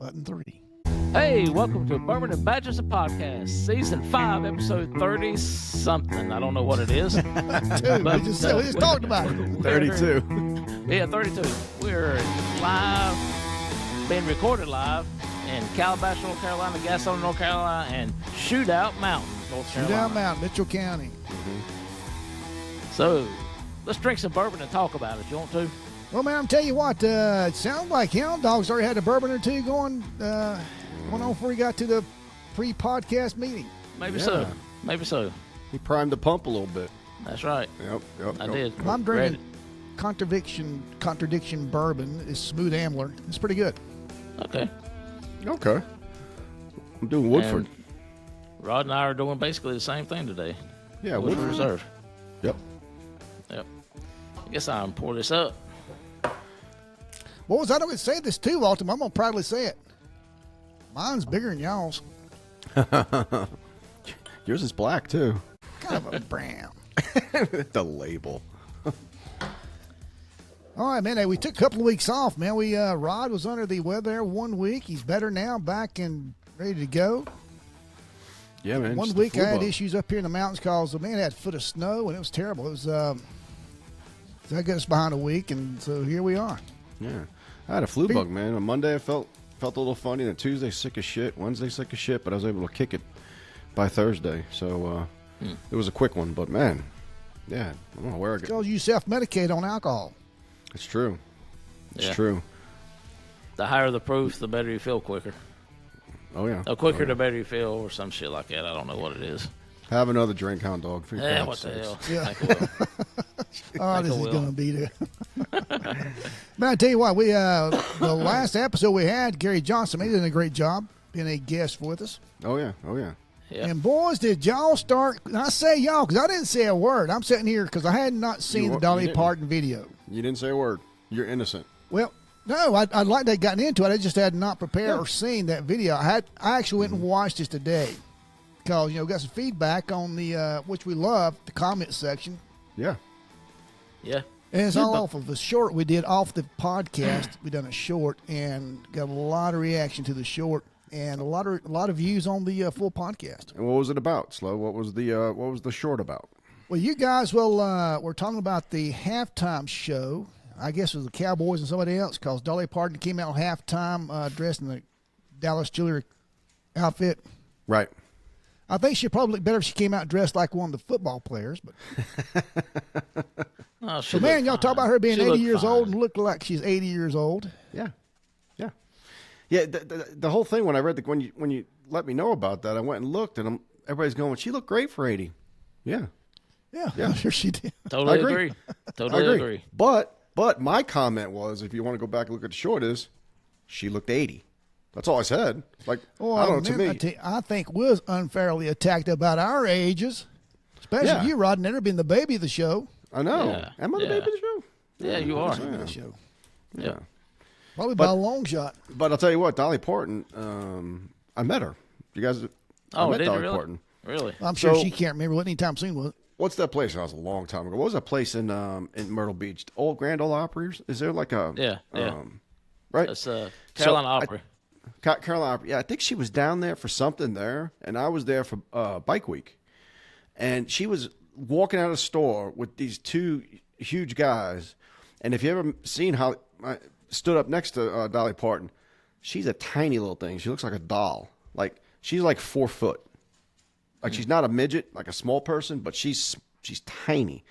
Button 3. Hey, welcome to Bourbon and Badgers, a podcast, season 5, episode 30-something. I don't know what it is. We just talked about it. 32. Yeah, 32. We're live, being recorded live in Calabash, North Carolina, Gastonia, North Carolina, and Shootout Mountain, North Carolina. Shootout Mountain, Mitchell County. So, let's drink some bourbon and talk about it. You want to? Well, man, I'm telling you what, it sounds like Hound Dogs already had a bourbon or two going on before we got to the pre-podcast meeting. Maybe so. Maybe so. He primed the pump a little bit. That's right. Yep. I did. I'm drinking contradiction bourbon. It's Smooth Ambler. It's pretty good. Okay. I'm doing Woodford. And Rod and I are doing basically the same thing today. Yeah, Woodford Reserve. Yep. I guess I'll pour this up. What was I going to say this too, Walter? I'm going to proudly say it. Mine's bigger than y'all's. Yours is black, too. Kind of a brown. The label. All right, man. Hey, we took a couple of weeks off, man. Rod was under the weather there 1 week. He's better now, back and ready to go. Yeah, man. 1 week I had issues up here in the mountains because, man, I had a foot of snow, and it was terrible. It was, so that got us behind a week, and so here we are. Yeah. I had a flu bug, man. On Monday I felt a little funny. Then Tuesday sick as shit. Wednesday sick as shit, but I was able to kick it by Thursday. So it was a quick one, but man, yeah, I don't know where I get. Because you self-medicate on alcohol. It's true. It's Yeah. true. The higher the proof, the better you feel quicker. Oh yeah. The quicker, the better you feel, or some shit like that. I don't know what it is. Have another drink, Hound Dog. For Yeah, God's what the sakes. hell? Yeah. I think I will. Oh, this is will. going to be there. Man, I tell you what, the last episode we had, Gary Johnson, he did a great job being a guest with us. Oh yeah. Yeah. And boys, did y'all start? And I say y'all because I didn't say a word. I'm sitting here because I had not seen the Dolly didn't. Parton video. You didn't say a word. You're innocent. Well, no, I'd like to have gotten into it. I just had not prepared or seen that video. I actually went and watched this today because got some feedback on the which we love, the comment section. Yeah. Yeah. And it's all off of a short we did off the podcast. We done a short and got a lot of reaction to the short and a lot of views on the full podcast. And what was it about, Slow? What was the short about? Well, you guys we're talking about the halftime show. I guess it was the Cowboys and somebody else because Dolly Parton came out halftime dressed in the Dallas Cheerleader outfit. Right. I think she'd probably look better if she came out dressed like one of the football players. But Oh, so, man, y'all talk about her being She 80 looked years fine. old and look like she's 80 years old. Yeah. The whole thing when I read when you let me know about that, I went and looked, and everybody's going, "She looked great for 80." Yeah. Yeah, I'm sure she did. Totally I agree. agree. Totally agree. But my comment was, if you want to go back and look at the short, is she looked 80. That's all I said. Like, Well, I don't know, man, to me. I think was unfairly attacked about our ages, especially Yeah. you, Rod, never been the baby of the show. I know. Yeah. Am I the Yeah. baby of the show? Yeah, you are. Baby of the show. Yeah. Probably by a long shot. But I'll tell you what, Dolly Parton, I met her. You guys, I Oh, met did you Dolly really? Parton. Really? I'm sure So- she can't remember what any time soon was. What's that place? That was a long time ago. What was that place in Myrtle Beach? Grand Ole Opry? Is there like a Yeah. right? It's Carolina So, Opry. Carolina Opry. Yeah, I think she was down there for something there, and I was there for Bike Week, and she was walking out of the store with these two huge guys, and if you ever seen how I stood up next to Dolly Parton, she's a tiny little thing. She looks like a doll. Like she's like 4 foot. Like she's not a midget, like a small person, but she's tiny.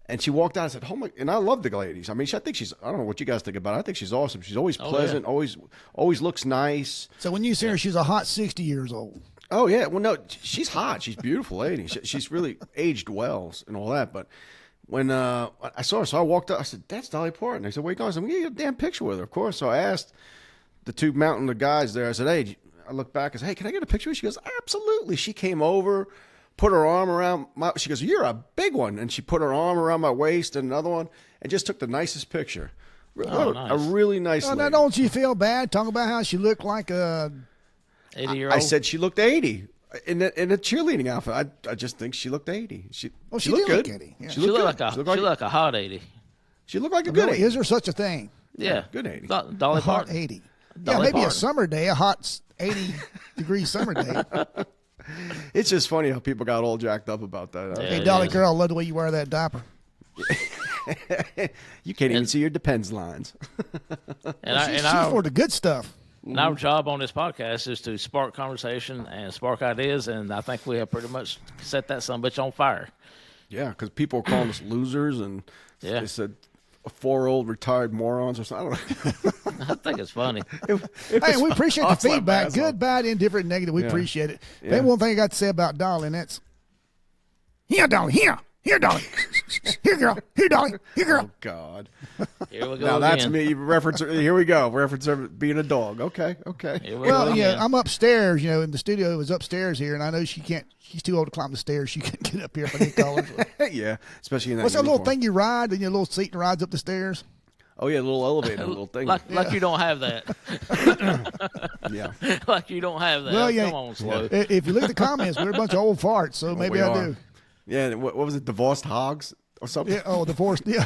And she walked out and said, "Oh my!" And I love the ladies. I mean, I think I don't know what you guys think about her. I think she's awesome. She's always pleasant, always looks nice. So when you see her, she's a hot 60 years old. Oh yeah, well no, she's hot. She's a beautiful lady. She's really aged well and all that. But when I saw her, so I walked up. I said, "That's Dolly Parton." They said, "Where you going?" I said, "I'm gonna get a damn picture with her, of course." So I asked the two mountain guys there. I said, "Hey," I looked back. I said, "Hey, can I get a picture?" She goes, "Absolutely." She came over, put her arm around she goes, "You're a big one," and she put her arm around my waist and another one, and just took the nicest picture. Oh, nice. A really nice Oh, lady. now don't you feel bad talking about how she looked like a 80-year-old. I said she looked 80 in a cheerleading outfit. I just think she looked 80. She she looked did look good. 80, yeah. She looked good. like a hot 80. She looked like a good Really, 80. is there such a thing? Yeah. Good 80. Dolly A hot Parton. 80. Dolly maybe a Parton. summer day, a hot 80-degree summer day. It's just funny how people got all jacked up about that. Yeah. Hey, it Dolly is. girl, I love the way you wear that diaper. You can't even see your depends lines. She's for the good stuff. And our job on this podcast is to spark conversation and spark ideas, and I think we have pretty much set that sumbitch on fire. Yeah, because people are calling us losers, and Yeah. they said 4-old retired morons or something. I don't know. I think it's funny. Hey, we appreciate the I'll slap my feedback. ass Good, off. bad, indifferent, negative. We Yeah. appreciate it. Yeah. Maybe one thing I got to say about Dolly, and that's, here, Dolly, here, Dolly. Here, girl, here, Dolly, here, girl. Oh, God. Here we go Now, that's again. me. Reference. Here we go. Reference her being a dog. Okay. Here we Well, go yeah, again. I'm upstairs, in the studio. It was upstairs here, and I know she's too old to climb the stairs. She couldn't get up here if I didn't call her. Yeah, especially in that What's that little uniform. thing you ride, and your little seat and rides up the stairs? Oh, yeah, a little elevator, a little thing. Like you don't have that. Yeah. Like you don't have that. Well, yeah. Come on, Slow. If you look at the comments, we're a bunch of old farts, so maybe we I are. do. Yeah, what was it? Divorced hogs or something? Yeah, divorced. Yeah,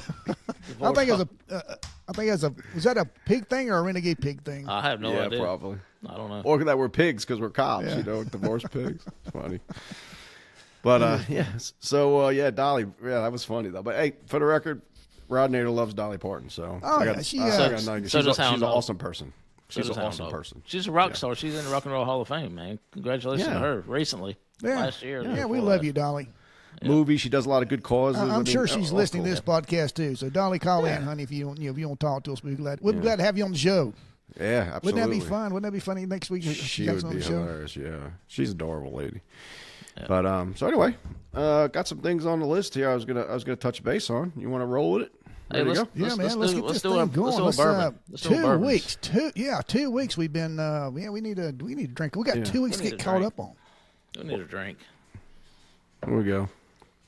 I think it was was that a pig thing or a renegade pig thing? I have no Yeah, idea. probably. I don't know. Or that we're pigs because we're cops, Yeah. divorced pigs. Funny. But, yeah. So, yeah, Dolly. Yeah, that was funny, though. But, hey, for the record, Rod Nader loves Dolly Parton. So, Oh, I yeah, got, she, I so- got nothing. so She's does an Hound Dog. awesome person. She's So an does awesome Hound Dog. person. She's a rock star. She's in the Rock and Roll Hall of Fame, man. Congratulations Yeah. to her recently. Yeah. Last year. Yeah, we love you, Dolly. Movie. She does a lot of good causes. I'm sure she's all listening to cool. this podcast too. So, Dolly, call in, honey, if you want to talk to us. We'd be glad to have you on the show. Yeah, absolutely. Wouldn't that be fun? Wouldn't that be funny next week? if She you got would us on be the show? hilarious. Yeah, she's an adorable lady. But so anyway, got some things on the list here. I was gonna touch base on. You want to roll with it? Hey, Ready to let's- go? Yeah, man. Let's get this thing going. Let's do a bourbon. Let's do a 2 bourbon. weeks. 2 weeks. We've been. We need to drink. We got Yeah. 2 weeks We to need get to caught drink. up on. We need a drink. Here we go.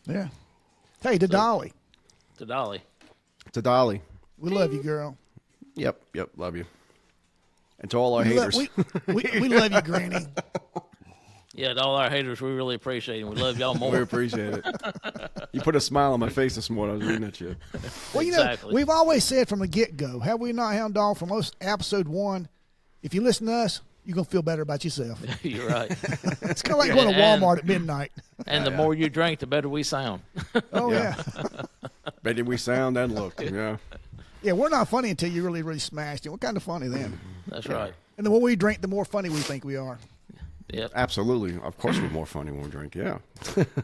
Yeah. Hey, to Dolly, To Dolly. To Dolly. we love you, girl. Yep. Love you. And to all our We, haters. we love you, Granny. Yeah, to all our haters, we really appreciate it. We love y'all We more. appreciate it. You put a smile on my face this morning. I was reading at you. Well, Exactly. we've always said from the get-go, have we not, Hound Dog, from most episode 1, if you listen to us, you're going to feel better about yourself. You're right. It's kind of like going to And- Walmart at midnight. And the more you drink, the better we sound. Oh, Yeah. yeah. Better we sound and look. Yeah. Yeah, we're not funny until you really smashed it. We're kind of funny then. That's right. And the more we drink, the more funny we think we are. Yep. Absolutely. Of course we're more funny when we drink. Yeah.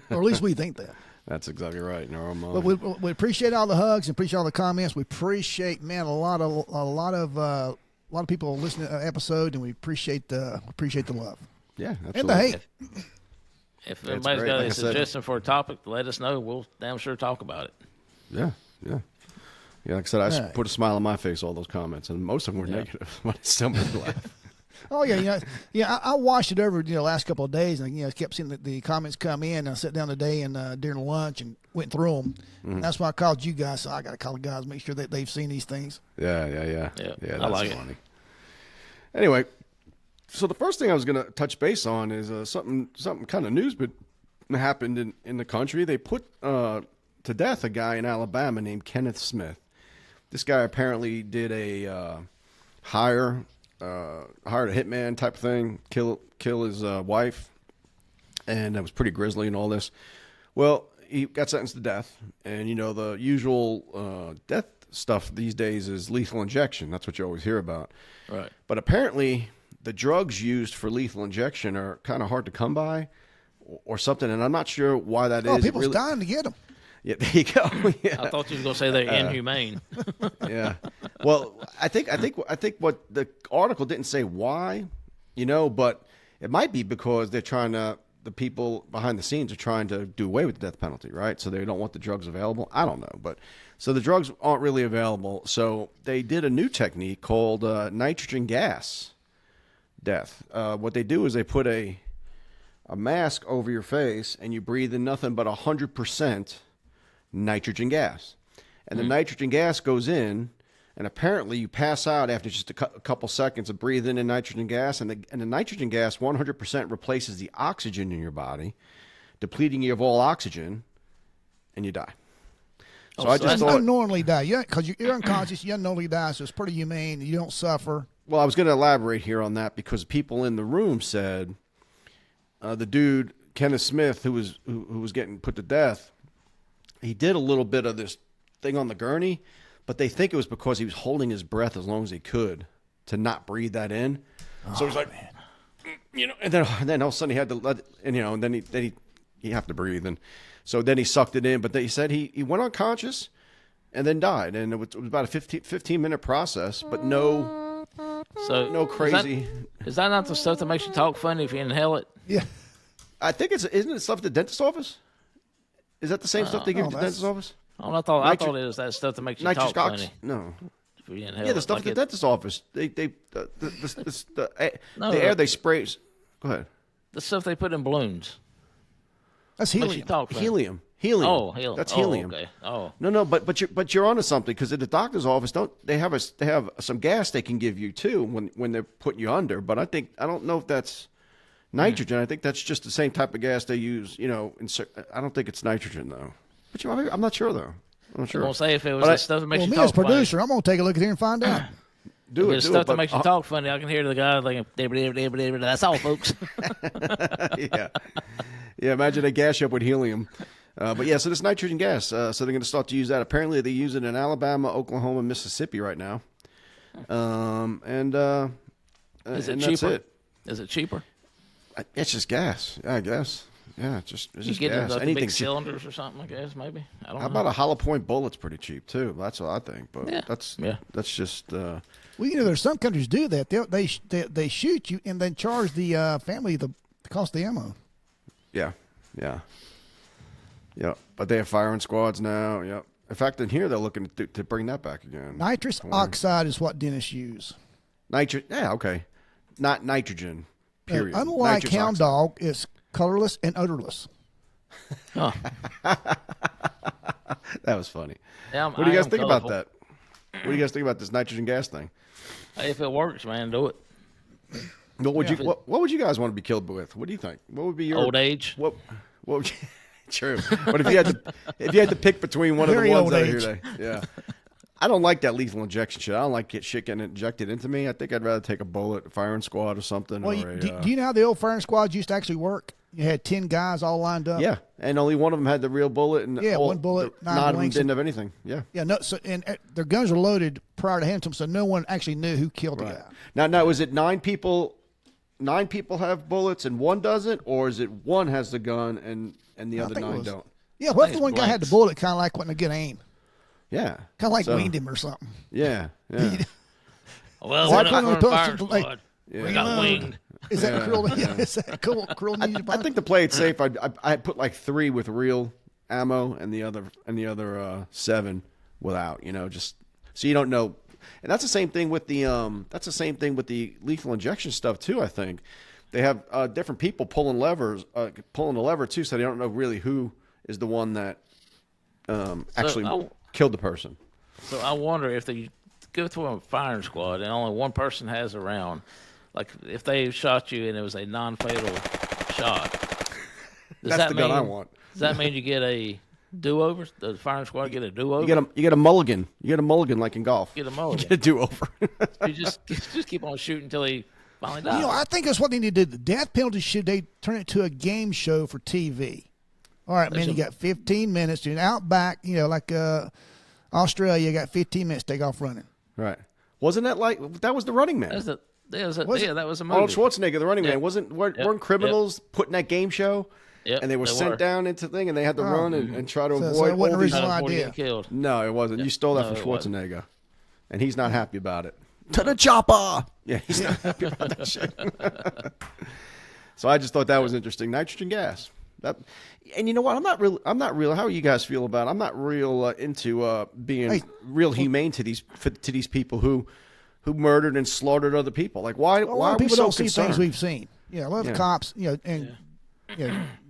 Or at least we think that. That's exactly right. No, But we appreciate all the hugs and appreciate all the comments. We appreciate, man, a lot of people listening to the episode, and we appreciate the love yeah. and the Absolutely. hate. If That's anybody's great. got Like a I said- suggestion for a topic, let us know. We'll damn sure talk about it. Yeah. Like I said, I Right. put a smile on my face, all those comments, and most of them were negative, but it still made me laugh. Oh yeah. I watched it over the last couple of days, and kept seeing the comments come in. And I sat down today and during lunch and went through them. Mm-hmm. That's why I called you guys. So I got to call the guys, make sure that they've seen these things. Yeah. Yeah, That's I like it. funny. Anyway, so the first thing I was going to touch base on is something kind of news, but happened in the country. They put to death a guy in Alabama named Kenneth Smith. This guy apparently did a hired a hitman type of thing, kill his wife, and that was pretty grisly and all this. Well, he got sentenced to death, and the usual death stuff these days is lethal injection. That's what you always hear about. Right. But apparently, the drugs used for lethal injection are kind of hard to come by, or something, and I'm not sure why that is. Oh, It people's really- dying to get them. Yeah, there you go. Yeah. I thought you were going to say they're inhumane. Yeah. Well, I think what the article didn't say why, but it might be because the people behind the scenes are trying to do away with the death penalty, right? So they don't want the drugs available. I don't know, but so the drugs aren't really available. So they did a new technique called nitrogen gas death. What they do is they put a mask over your face and you breathe in nothing but 100% nitrogen gas. And the nitrogen gas goes in, and apparently you pass out after just a couple seconds of breathing in nitrogen gas, and the nitrogen gas 100% replaces the oxygen in your body, depleting you of all oxygen, and you die. So I so just You thought, don't normally die. Because you're unconscious. You don't normally die, so it's pretty humane. You don't suffer. Well, I was going to elaborate here on that because people in the room said the dude Kenneth Smith, who was getting put to death, he did a little bit of this thing on the gurney, but they think it was because he was holding his breath as long as he could to not breathe that in. So he's like, man. And then all of a sudden he had to let, and then he have to breathe, and so then he sucked it in. But they said he went unconscious and then died, and it was about a 15-minute process, but no crazy. Is that not the stuff that makes you talk funny if you inhale it? Yeah. I think isn't it stuff at the dentist office? Is that the same stuff they give you at the dentist office? Oh, I thought it was that stuff that makes you talk funny. No. If you inhale Yeah, the stuff at the dentist office. The air they spray. Go ahead. The stuff they put in balloons. That's Makes you helium. talk funny. Helium. Oh, helium. That's helium. Okay. Oh. No, but you're onto something because at the doctor's office they have some gas they can give you too when they're putting you under. But I don't know if that's nitrogen. I think that's just the same type of gas they use. I don't think it's nitrogen though. But I'm not sure though. I'm not sure. I won't say if it was the stuff that makes you me talk as producer, I'm gonna take a look at here and find out. Do it. Stuff that makes you talk funny. I can hear the guy like, that's all, folks. Yeah. Imagine they gas you up with helium. But yeah, so this nitrogen gas. So they're going to start to use that. Apparently, they use it in Alabama, Oklahoma, Mississippi right now. Is it and cheaper? That's it. Is it cheaper? It's just gas. I guess. Yeah, it's just gas. Anything big cylinders or something, I guess, maybe. I don't know. How about a hollow point bullet's pretty cheap too? That's what I think. But that's just. Well, there's some countries do that. They shoot you and then charge the family the cost of the ammo. Yeah. But they have firing squads now. Yep. In fact, in here they're looking to bring that back again. Nitrous oxide is what dentists use. Yeah. Okay. Not nitrogen. Period. Unlike Nitrous Hound oxide. Dog, it's colorless and odorless. Huh. That was funny. Yeah, what do you guys think about that? What do you guys think about this nitrogen gas thing? If it works, man, do it. What would you guys want to be killed with? What do you think? What would be your old age? What would you, true. But if you had to pick between one Very of the ones old out age. here, yeah. I don't like that lethal injection shit. I don't like shit getting injected into me. I think I'd rather take a bullet, a firing squad, or something. Well, or do you know how the old firing squads used to actually work? You had 10 guys all lined up. Yeah, and only one of them had the real bullet, and one bullet, nine of them blanks, didn't have anything. Yeah. Yeah. No. So and their guns were loaded prior to handing them, so no one actually knew who killed the guy. Now, is it 9 people? 9 people have bullets and one doesn't, or is it one has the gun and the other 9 don't? Yeah. What if the one guy had the bullet, kind of like wasn't a good aim? Yeah. Kind of like winged him or something. Yeah. Well, we're not from firing squad. We got winged. Is that cruel? Yeah. Is that cruel? I think to play it safe, I put like 3 with real ammo and the other 7 without. Just so you don't know. And that's the same thing with the lethal injection stuff too. I think they have different people pulling the lever too, so they don't know really who is the one that actually killed the person. So I wonder if they go to a firing squad and only one person has a round. Like if they shot you and it was a non-fatal shot, that's the gun I want. Does that mean you get a do-over? The firing squad get a do-over? You get a mulligan. You get a mulligan like in golf. Get a mulligan. You get a do-over. You just keep on shooting until he finally dies. I think that's what they need to do. The death penalty should they turn it to a game show for TV. All right, man, you got 15 minutes. You're out back, like Australia, you got 15 minutes to take off running. Right. Wasn't that that was the Running Man? That was a movie. Arnold Schwarzenegger, the Running Man. Weren't criminals putting that game show? Yep, and they were sent down into the thing, and they had to run and try to avoid. So it wasn't all these original idea. Killed. No, it wasn't. You stole that from Schwarzenegger, and he's not happy about it. To the chopper. Yeah, he's not happy about that shit. So I just thought that was interesting. Nitrogen gas. And you know what? I'm not real. How you guys feel about it? I'm not real into being real humane to these people who murdered and slaughtered other people. Like why? Why are we people so don't see concerned? things we've seen? Yeah, a lot of cops.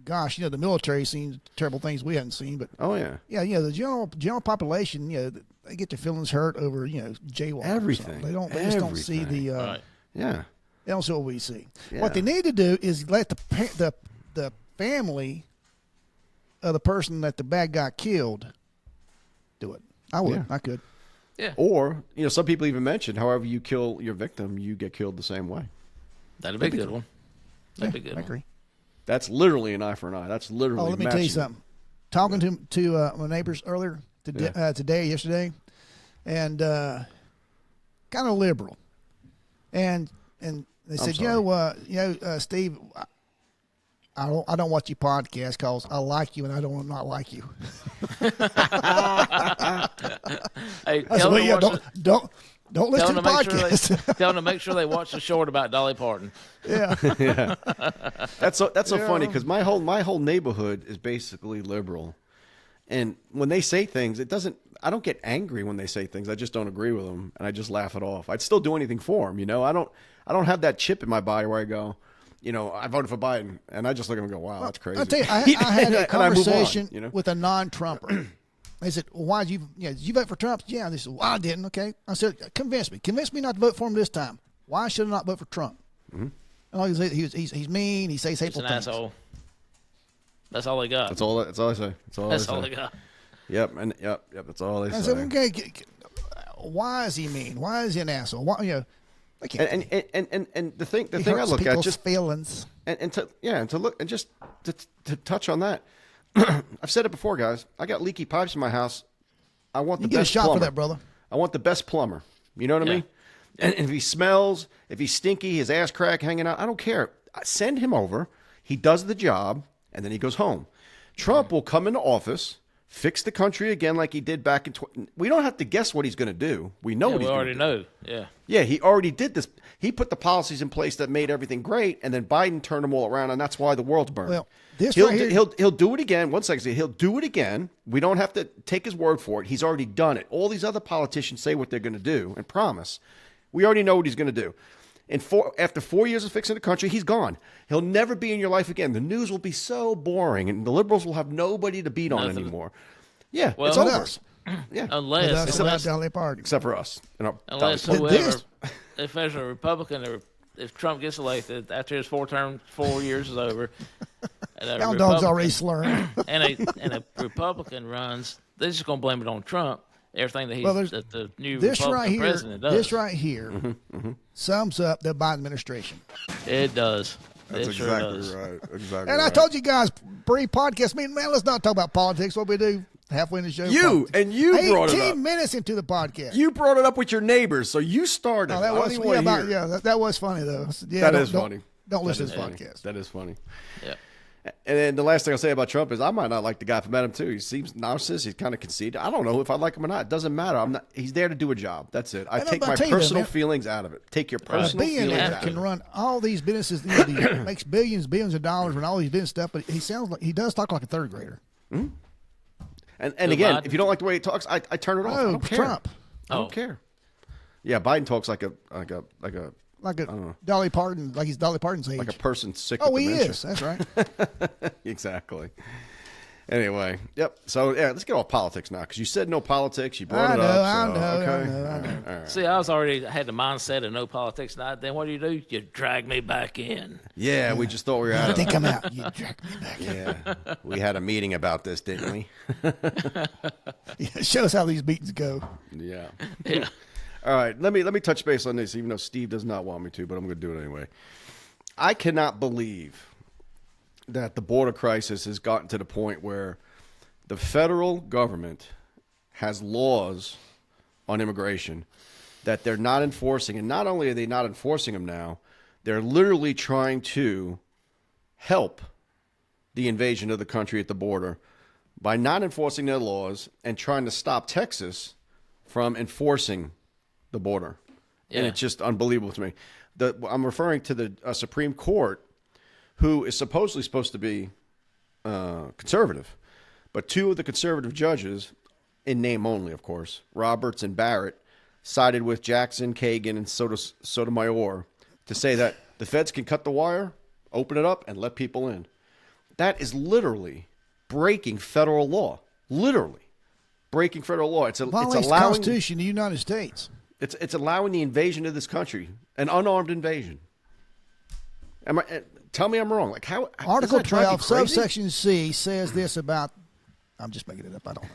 Gosh, the military seen terrible things we hadn't seen. But the general population, they get their feelings hurt over jaywalking. Everything. They just don't see the. Right. Yeah. They don't see what we see. Yeah. What they need to do is let the family of the person that the bad guy killed do it. I would. Yeah. I could. Yeah. Or, some people even mention, however you kill your victim, you get killed the same way. That'd be a good one. That'd be a good I one. agree. That's literally an eye for an eye. That's literally. Oh, let me tell you something. Talking to my neighbors earlier yesterday, and kind of liberal, and they said, Steve, I don't watch your podcast because I like you and I don't not like you. Hey, I said, don't listen to the podcast. Tell them to make sure they watch the short about Dolly Parton. Yeah. Yeah. That's so funny because my whole neighborhood is basically liberal, and when they say things, I don't get angry when they say things. I just don't agree with them, and I just laugh it off. I'd still do anything for them. I don't have that chip in my body where I go, I voted for Biden, and I just look at him and go, wow, that's crazy. I'll tell you, I had a conversation on, with a non-Trumper. They said, well, why did you vote for Trump? Yeah. And they said, well, I didn't. Okay. I said, convince me not to vote for him this time. Why should I not vote for Trump? Mm-hmm. And all he's mean. He says hateful things. He's an asshole. That's all they got. That's all I say. That's all they got. Yep. And yep. That's all they say. I said, okay, why is he mean? Why is he an asshole? Why, they can't. And the thing I look at just feelings. And to look and just to touch on that. I've said it before, guys. I got leaky pipes in my house. I want the best get a shot plumber. for that, brother. I want the best plumber. You know what I mean? And if he smells, if he's stinky, his ass crack hanging out, I don't care. I send him over. He does the job, and then he goes home. Trump will come into office, fix the country again like he did back in. We don't have to guess what he's going to do. We know what he's going to do. We already know. Yeah. Yeah, he already did this. He put the policies in place that made everything great, and then Biden turned them all around, and that's why the world's burned. Well, he'll do it again. 1 second, he'll do it again. We don't have to take his word for it. He's already done it. All these other politicians say what they're going to do and promise. We already know what he's going to do. And after 4 years of fixing the country, he's gone. He'll never be in your life again. The news will be so boring, and the liberals will have nobody to beat on anymore. Yeah, well, it's over. Yeah, unless Dolly Parton. Except for us. Unless whoever, if there's a Republican or if Trump gets elected after his 4 years is over, and Hound Dogs already slurring, and a Republican runs, they're just gonna blame it on Trump. Everything that the new Republican president does. This right here sums up the Biden administration. It does. That's it exactly sure right. Exactly. And I told you guys pre-podcast meeting, man, let's not talk about politics. What we do halfway in the show. You brought it up. 18 minutes into the podcast. You brought it up with your neighbors, so you started. Oh, that was funny though. Yeah, that is funny. Don't listen to this podcast. That is funny. Yeah. And then the last thing I'll say about Trump is I might not like the guy if I met him too. He seems narcissist. He's kind of conceited. I don't know if I like him or not. It doesn't matter. He's there to do a job. That's it. I take my personal feelings out of it. Take your personal feelings out of it. Can run all these businesses. He makes billions of dollars and all these business stuff, but he does talk like a third grader. Mm-hmm. And again, Biden? If you don't like the way he talks, I turn it off. I don't care. Trump. I don't care. Yeah, Biden talks like a Dolly Parton, like he's Dolly Parton's age. Like a person sick with dementia. Oh, he is. That's right. Exactly. Anyway, yep. So, let's get off politics now because you said no politics. You brought it up. I know. All right. See, I had the mindset of no politics. Then what do? You drag me back in. Yeah, we just thought we were out of it. They come out. You drag me back in. Yeah. We had a meeting about this, didn't we? Yeah, show us how these meetings go. Yeah. Yeah. All right, let me touch base on this, even though Steve does not want me to, but I'm going to do it anyway. I cannot believe that the border crisis has gotten to the point where the federal government has laws on immigration that they're not enforcing. And not only are they not enforcing them now, they're literally trying to help the invasion of the country at the border by not enforcing their laws and trying to stop Texas from enforcing the border. And it's just unbelievable to me. I'm referring to the Supreme Court, who is supposedly supposed to be conservative. But 2 of the conservative judges, in name only, of course, Roberts and Barrett, sided with Jackson, Kagan, and Sotomayor to say that the feds can cut the wire, open it up, and let people in. That is literally breaking federal law. Literally breaking federal law. It's allowing the Constitution of the United States. It's allowing the invasion of this country, an unarmed invasion. Tell me I'm wrong. Like how? Article 12, subsection C says this about. I'm just making it up. I don't know.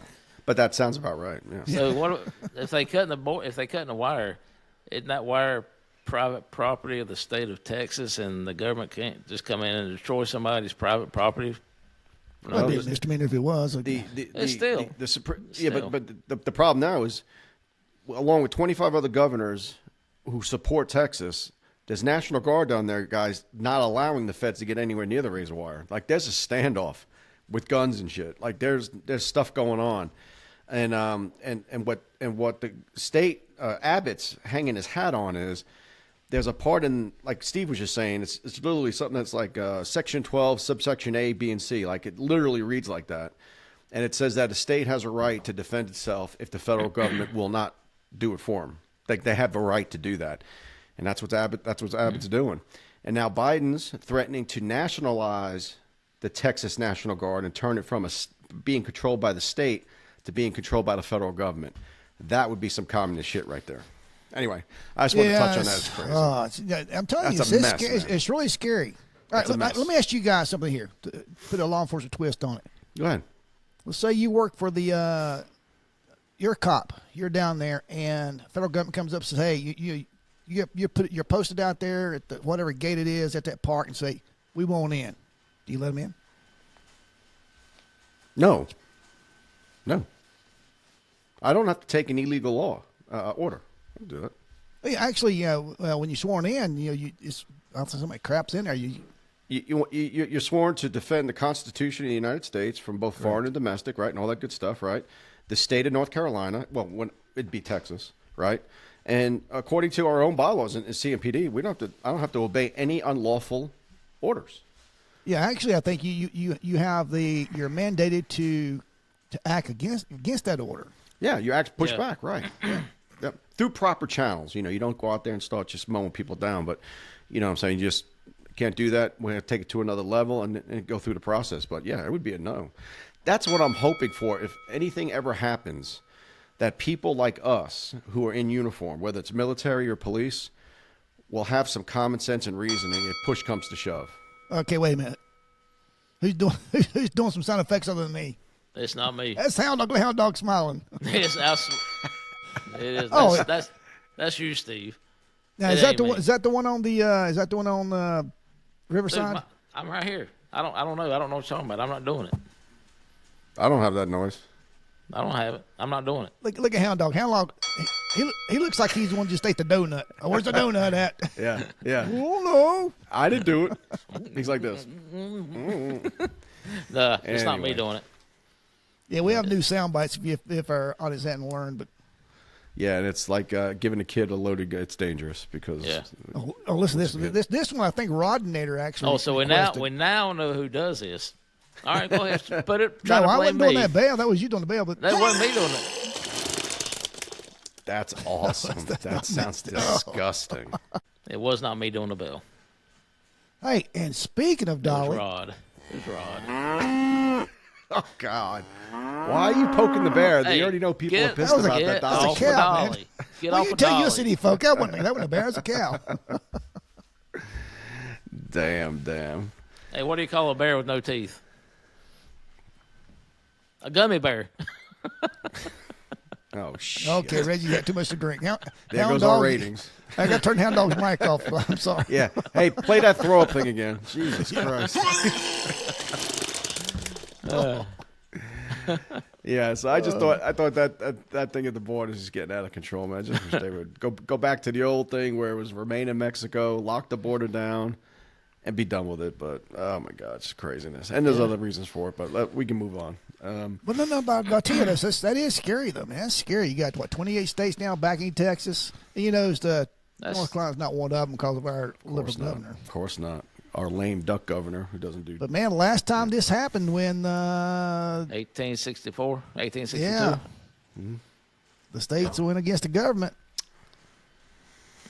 But that sounds about right. Yeah. So what if they cut in the wire? Isn't that wire private property of the state of Texas, and the government can't just come in and destroy somebody's private property? Well, it'd be a misdemeanor if it was. But the problem now is, along with 25 other governors who support Texas, there's National Guard down there, guys, not allowing the feds to get anywhere near the razor wire. Like, there's a standoff with guns and shit. Like, there's stuff going on, and what the state Abbott's hanging his hat on is, there's a part in, like Steve was just saying, it's literally something that's like Section 12, subsection A, B, and C. Like, it literally reads like that. And it says that a state has a right to defend itself if the federal government will not do it for them. Like, they have the right to do that. And that's what Abbott's doing. And now Biden's threatening to nationalize the Texas National Guard and turn it from being controlled by the state to being controlled by the federal government. That would be some communist shit right there. Anyway, I just want to touch on that. It's crazy. I'm telling That's you, a mess, it's really scary. All right, let me ask you guys something here to put a law enforcement twist on it. Go ahead. Let's say you work for you're a cop. You're down there, and federal government comes up and says, "Hey, you're posted out there at whatever gate it is at that park," and say, "We won't in." Do you let them in? No. I don't have to take an illegal order. I'll do it. Yeah, actually, when you're sworn in, I don't think somebody craps in there. You're sworn to defend the Constitution of the United States from both foreign and domestic, right, and all that good stuff, right? The state of North Carolina, well, it'd be Texas, right? And according to our own bylaws in CMPD, I don't have to obey any unlawful orders. Yeah, actually, I think you're mandated to act against that order. Yeah, you push back, right? Yeah. Yep. Through proper channels. You don't go out there and start just mowing people down, but you know what I'm saying, you just can't do that. We're going to take it to another level and go through the process. But yeah, it would be a no. That's what I'm hoping for. If anything ever happens, that people like us who are in uniform, whether it's military or police, will have some common sense and reasoning if push comes to shove. Okay, wait a minute. Who's doing some sound effects other than me? It's not me. That's Hound Dog smiling. It is. That's you, Steve. Now, is that the one on Riverside? Dude, I'm right here. I don't know. I don't know what you're talking about. I'm not doing it. I don't have that noise. I don't have it. I'm not doing it. Look at Hound Dog. Hound Dog, he looks like he's the one who just ate the donut. Oh, where's the donut at? Yeah. Oh, no. I didn't do it. He's like this. It's not me doing it. Yeah, we have new sound bites if our audience hadn't learned, but. Yeah, and it's like giving a kid a loaded gun. It's dangerous because. Yeah. Oh, listen to this. This one I think Rodinator actually. Oh, so we now know who does this. All right, go ahead. Put it. No, I wasn't doing that bell. That was you doing the bell. But that wasn't me doing it. That's awesome. That sounds disgusting. It was not me doing the bell. Hey, and speaking of Dolly, it was Rod. Oh God! Why are you poking the bear? You already know people are pissed about that. That's a cow, man. Get off of tell Dolly. you city folk that wasn't a bear. It's a cow. Damn. Hey, what do you call a bear with no teeth? A gummy bear. Oh shit. Okay, Reggie, you got too much to drink. There goes our ratings. I got to turn Hound Dog's mic off. I'm sorry. Yeah. Hey, play that throw up thing again. Jesus Christ. Yeah, so I thought that thing at the border is just getting out of control, man. I just wish they would go back to the old thing where it was remain in Mexico, lock the border down, and be done with it. But oh my God, it's craziness. And there's other reasons for it, but we can move on. But no, I'll tell you this. That is scary though, man. That's scary. You got 28 states now backing Texas. And North Carolina's not one of them because of our liberal governor. Of course not. Our lame duck governor who doesn't do. But man, last time this happened when 1864. Yeah. Mm-hmm. The states went against the government.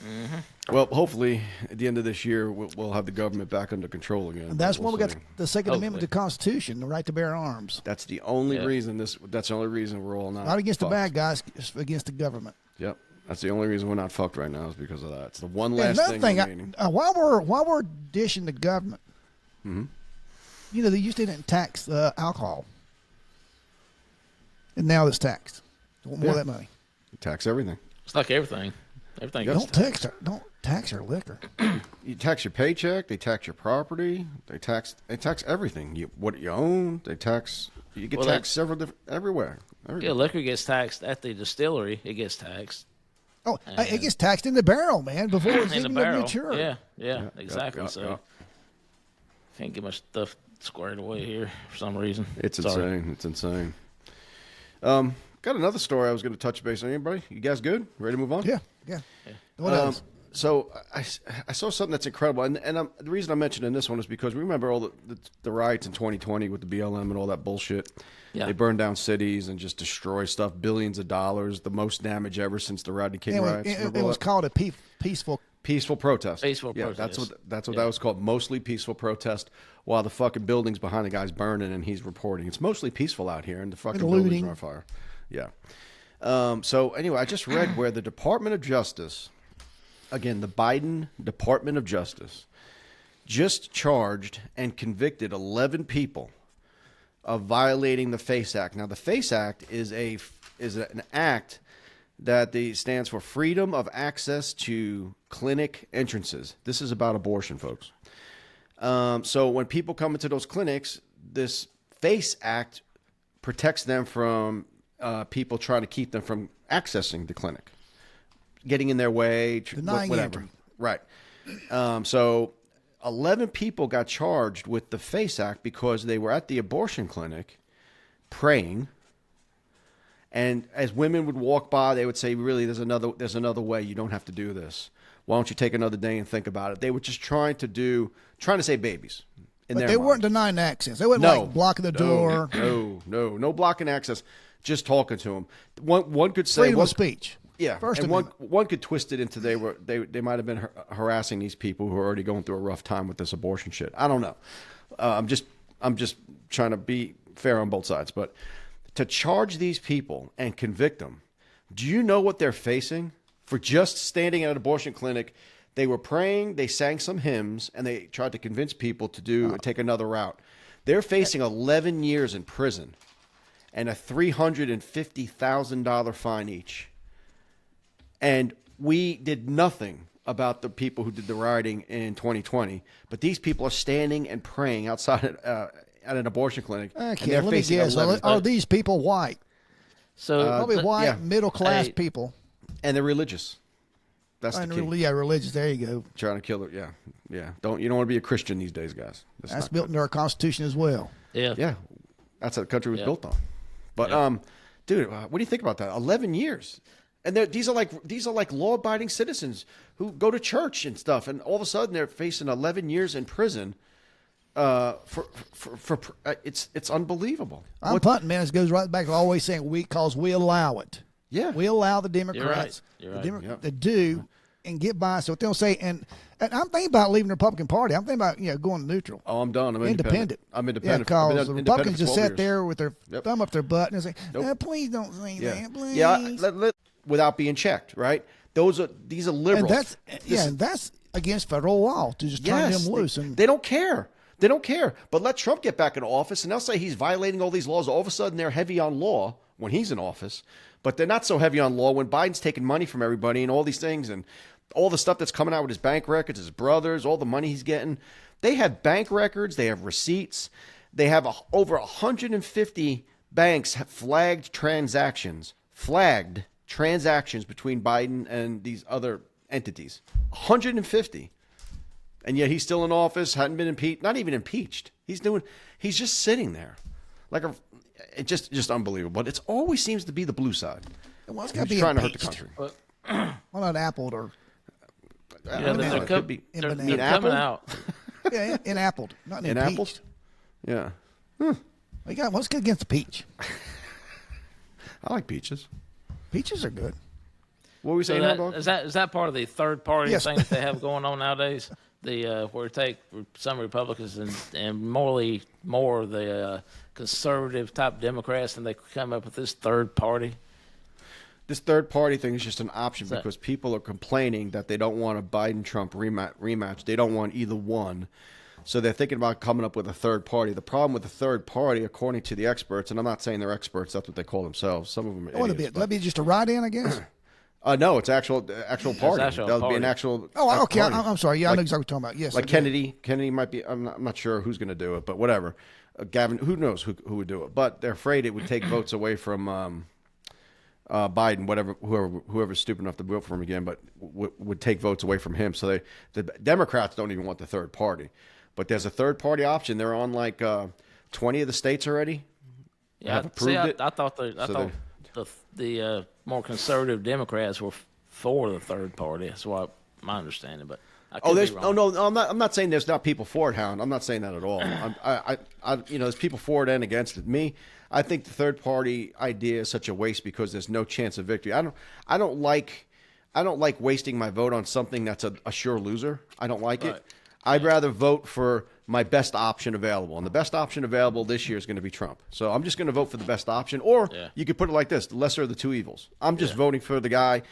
Mm-hmm. Well, hopefully at the end of this year we'll have the government back under control again. And that's when we got the Second Amendment to the Constitution, the right to bear arms. That's the only reason That's the only reason we're all not against fucked. the bad guys, it's against the government. Yep. That's the only reason we're not fucked right now is because of that. It's the one last thing remaining. While we're dishing the government, they used to didn't tax alcohol. And now it's taxed. They want more of that money. Tax everything. It's like everything. Everything. Don't tax our liquor. You tax your paycheck. They tax your property. They tax everything. What you own. They tax. You get taxed everywhere. Yeah, liquor gets taxed at the distillery. It gets taxed. Oh, it gets taxed in the barrel, man, before it's in the even barrel. mature. Yeah, exactly. So can't get my stuff squared away here for some reason. It's insane. It's insane. Got another story I was going to touch base on. Anybody? You guys good? Ready to move on? Yeah. What else? So I saw something that's incredible, and the reason I'm mentioning this one is because we remember all the riots in 2020 with the BLM and all that bullshit. Yeah. They burned down cities and just destroy stuff, billions of dollars, the most damage ever since the Rodney King riots. It was called a peaceful protest. Peaceful yeah, protest. That's what that was called. Mostly peaceful protest. While the fucking buildings behind the guy's burning and he's reporting, it's mostly peaceful out here, and the fucking buildings are on fire. Yeah. So anyway, I just read where the Department of Justice, again, the Biden Department of Justice, just charged and convicted 11 people of violating the FACE Act. Now, the FACE Act is an act that stands for Freedom of Access to Clinic Entrances. This is about abortion, folks. So when people come into those clinics, this FACE Act protects them from people trying to keep them from accessing the clinic, getting in their way, whatever. Entry. Right. So 11 people got charged with the FACE Act because they were at the abortion clinic praying. And as women would walk by, they would say, really, there's another way. You don't have to do this. Why don't you take another day and think about it? They were just trying to save babies. But they weren't denying access. They weren't blocking the door. No blocking access. Just talking to them. One could say freedom of speech. Yeah, First and Amendment. one could twist it into they might have been harassing these people who are already going through a rough time with this abortion shit. I don't know. I'm just trying to be fair on both sides. But to charge these people and convict them, do you know what they're facing for just standing at an abortion clinic? They were praying, they sang some hymns, and they tried to convince people to take another route. They're facing 11 years in prison and a $350,000 fine each. And we did nothing about the people who did the rioting in 2020, but these people are standing and praying outside at an abortion clinic. Okay, let me guess. Are these people white? So probably white, middle-class people. And they're religious. That's the key. Yeah, religious. There you go. Trying to kill it. Yeah. You don't want to be a Christian these days, guys. That's built into our Constitution as well. Yeah. That's how the country was built on. But dude, what do you think about that? 11 years, and these are like law-abiding citizens who go to church and stuff, and all of a sudden they're facing 11 years in prison. For it's unbelievable. I'm punting, man. It goes right back to always saying because we allow it. Yeah, we allow the Democrats to do and get by. So what they'll say, and I'm thinking about leaving the Republican Party. I'm thinking about going neutral. Oh, I'm done. I'm independent. I'm independent. Yeah, because the Republicans just sat there with their thumb up their butt and say, "Please don't say that, please." Yeah, without being checked, right? These are liberals. And that's against federal law to just turn them loose. And they don't care. They don't care. But let Trump get back in office, and they'll say he's violating all these laws. All of a sudden, they're heavy on law when he's in office, but they're not so heavy on law when Biden's taking money from everybody and all these things and all the stuff that's coming out with his bank records, his brothers, all the money he's getting. They have bank records. They have receipts. They have over 150 banks have flagged transactions between Biden and these other entities. 150. And yet he's still in office, hadn't been impeached, not even impeached. He's just sitting there. It's just unbelievable. But it always seems to be the blue side. Well, it's got to be trying to hurt the country. Why not Apple or they're coming out. Yeah, in Apple, not in Apple. Yeah. What's good against the peach? I like peaches. Peaches are good. What were we saying? Is that part of the third party Yes. thing that they have going on nowadays? Where take some Republicans and more the conservative type Democrats, and they come up with this third party. This third party thing is just an option because people are complaining that they don't want a Biden-Trump rematch. They don't want either one. So they're thinking about coming up with a third party. The problem with the third party, according to the experts, and I'm not saying they're experts, that's what they call themselves. Some of them are idiots. That'd be just a ride-in, I guess? No, it's actual party. That'll be an actual okay. party. I'm sorry. Yeah, I know exactly what you're talking about. Yes. Like Kennedy might be, I'm not sure who's going to do it, but whatever. Gavin, who knows who would do it. But they're afraid it would take votes away from Biden, whoever's stupid enough to vote for him again, but would take votes away from him. So the Democrats don't even want the third party. But there's a third party option. They're on like 20 of the states already. Yeah, have approved it. I thought the more conservative Democrats were for the third party. That's what my understanding. But I could be wrong. no, I'm not saying there's not people for it, Hound. I'm not saying that at all. There's people for it and against it. I think the third party idea is such a waste because there's no chance of victory. I don't like wasting my vote on something that's a sure loser. I don't like it. I'd rather vote for my best option available. And the best option available this year is going to be Trump. So I'm just going to vote for the best option. Or you could put it like this, the lesser of the two evils. I'm just voting for the guy.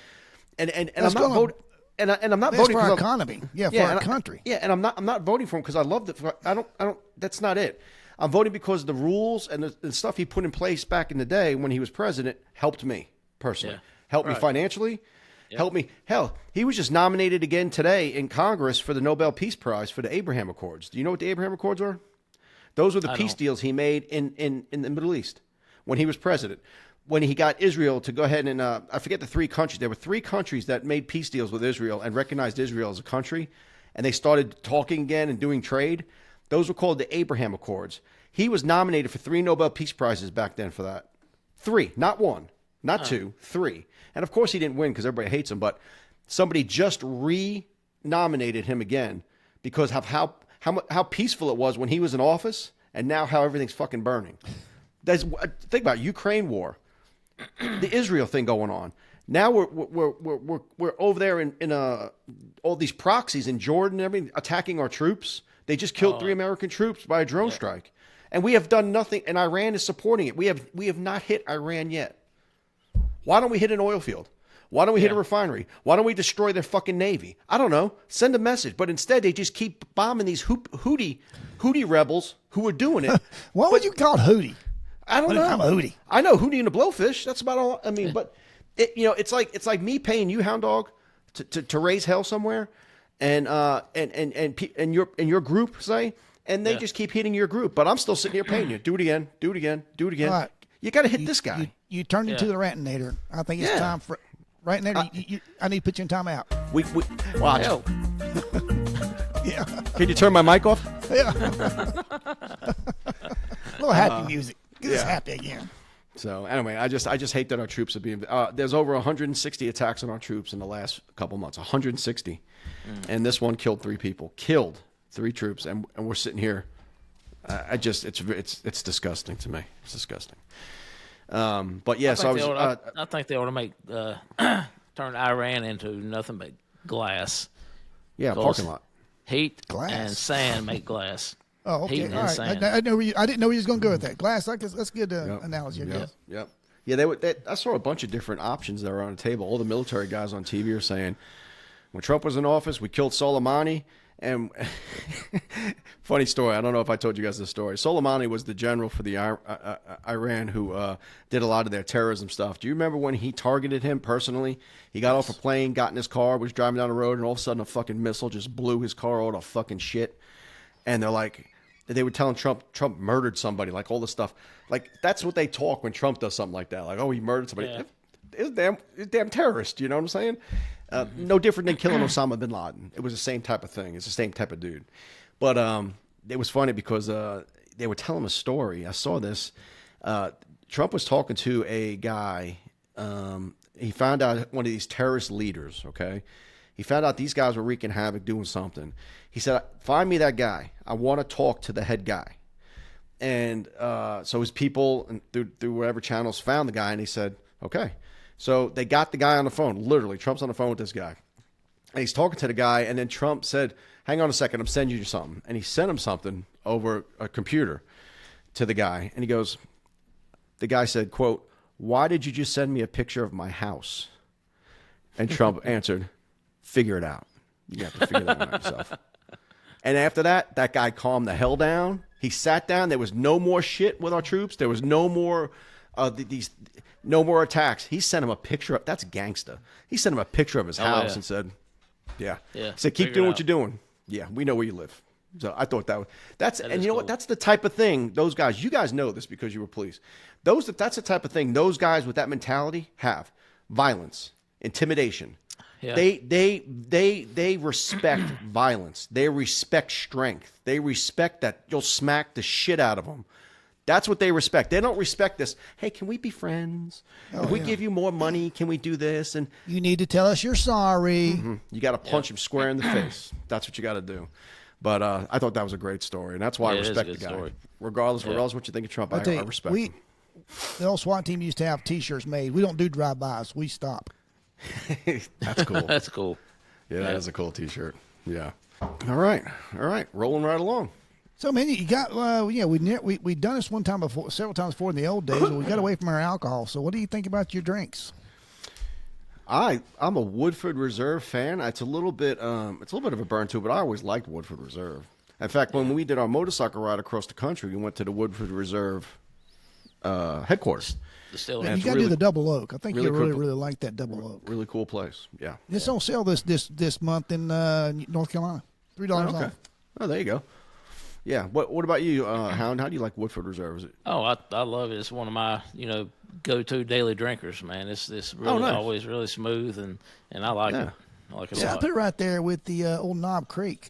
And I'm not voting. And I'm not voting for our economy. For our country. And I'm not voting for him because I love it. I don't. That's not it. I'm voting because the rules and the stuff he put in place back in the day when he was president helped me personally. Helped me financially. Helped me. Hell, he was just nominated again today in Congress for the Nobel Peace Prize for the Abraham Accords. Do you know what the Abraham Accords were? Those were the peace deals he made in the Middle East when he was president. When he got Israel to go ahead and, I forget the three countries. There were three countries that made peace deals with Israel and recognized Israel as a country. And they started talking again and doing trade. Those were called the Abraham Accords. He was nominated for 3 Nobel Peace Prizes back then for that. 3, not 1, not 2, 3. And of course he didn't win because everybody hates him, but somebody just re-nominated him again because of how peaceful it was when he was in office and now how everything's fucking burning. Think about it, Ukraine war, the Israel thing going on. Now we're over there in all these proxies in Jordan and everything attacking our troops. They just killed 3 American troops by a drone strike. And we have done nothing, and Iran is supporting it. We have not hit Iran yet. Why don't we hit an oil field? Why don't we hit a refinery? Why don't we destroy their fucking Navy? I don't know. Send a message. But instead, they just keep bombing these Houthi rebels who are doing it. What would you call Houthi? I don't know. I'm a Houthi. I know Houthi and a blowfish. That's about all. I mean, but it's like me paying you, Hound Dog, to raise hell somewhere, and your group say, and they just keep hitting your group. But I'm still sitting here paying you. Do it again. Do it again. Do it again. Right. You got to hit this guy. You turned into the Rantinator. I think it's time for Rantinator. I need to put you in timeout. Watch. Yeah. Can you turn my mic off? Yeah. A little happy music. Get us happy again. So anyway, I just hate that our troops are being. There's over 160 attacks on our troops in the last couple months. 160, and this one killed 3 people. Killed 3 troops, and we're sitting here. It's disgusting to me. It's disgusting. But yeah, I think they ought to make turn Iran into nothing but glass. Yeah, parking lot. Heat and sand make glass. Oh, okay. Heat All right. sand. I didn't know where you was going to go with that. Glass. That's a good analogy. Yep. Yeah, I saw a bunch of different options that were on the table. All the military guys on TV are saying, when Trump was in office, we killed Soleimani. And funny story, I don't know if I told you guys this story. Soleimani was the general for the Iran who did a lot of their terrorism stuff. Do you remember when he targeted him personally? He got off a plane, got in his car, was driving down the road, and all of a sudden a fucking missile just blew his car all to fucking shit. And they were telling Trump murdered somebody, like all this stuff. Like, that's what they talk when Trump does something like that. Like, oh, he murdered somebody. Yeah. It's a damn terrorist, you know what I'm saying? No different than killing Osama bin Laden. It was the same type of thing. It's the same type of dude. But it was funny because they were telling a story. I saw this. Trump was talking to a guy. He found out one of these terrorist leaders, okay? He found out these guys were wreaking havoc, doing something. He said, find me that guy. I want to talk to the head guy. And so his people, and through whatever channels, found the guy, and he said, okay. So they got the guy on the phone. Literally, Trump's on the phone with this guy. And he's talking to the guy, and then Trump said, hang on a second, I'm sending you something. And he sent him something over a computer to the guy. And the guy said, quote, why did you just send me a picture of my house? And Trump answered, figure it out. You have to figure that one out yourself. And after that, that guy calmed the hell down. He sat down. There was no more shit with our troops. There was no more no more attacks. He sent him a picture. That's gangster. He sent him a picture of his house and said, "Yeah, said keep doing what you're doing. Yeah, we know where you live." So I thought that's and you know what? That's the type of thing those guys. You guys know this because you were police. That's the type of thing those guys with that mentality have: violence, intimidation. Yeah. They respect violence. They respect strength. They respect that you'll smack the shit out of them. That's what they respect. They don't respect this. Hey, can we be friends? If we give you more money, can we do this? And you need to tell us you're sorry. Mm-hmm. You got to punch him square in the face. That's what you got to do. But I thought that was a great story, and that's why I respect the guy. Story. Regardless of what you think of Trump, I respect him. The old SWAT team used to have T-shirts made. We don't do drive-bys. We stop. That's cool. That's cool. Yeah, that is a cool T-shirt. Yeah. All right. Rolling right along. So, man, you got we done this one time before, several times before in the old days, but we got away from our alcohol. So, what do you think about your drinks? I'm a Woodford Reserve fan. It's a little bit of a burn too, but I always liked Woodford Reserve. In fact, when we did our motorcycle ride across the country, we went to the Woodford Reserve headquarters. Man, you got to do the double oak. I think you really like that double oak. Really cool place. Yeah. It's on sale this month in North Carolina. $3 off. Oh, there you go. Yeah. What about you, Hound? How do you like Woodford Reserve? I love it. It's one of my go-to daily drinkers, man. It's really always really smooth and I like it. I like it a lot. I put it right there with the old Knob Creek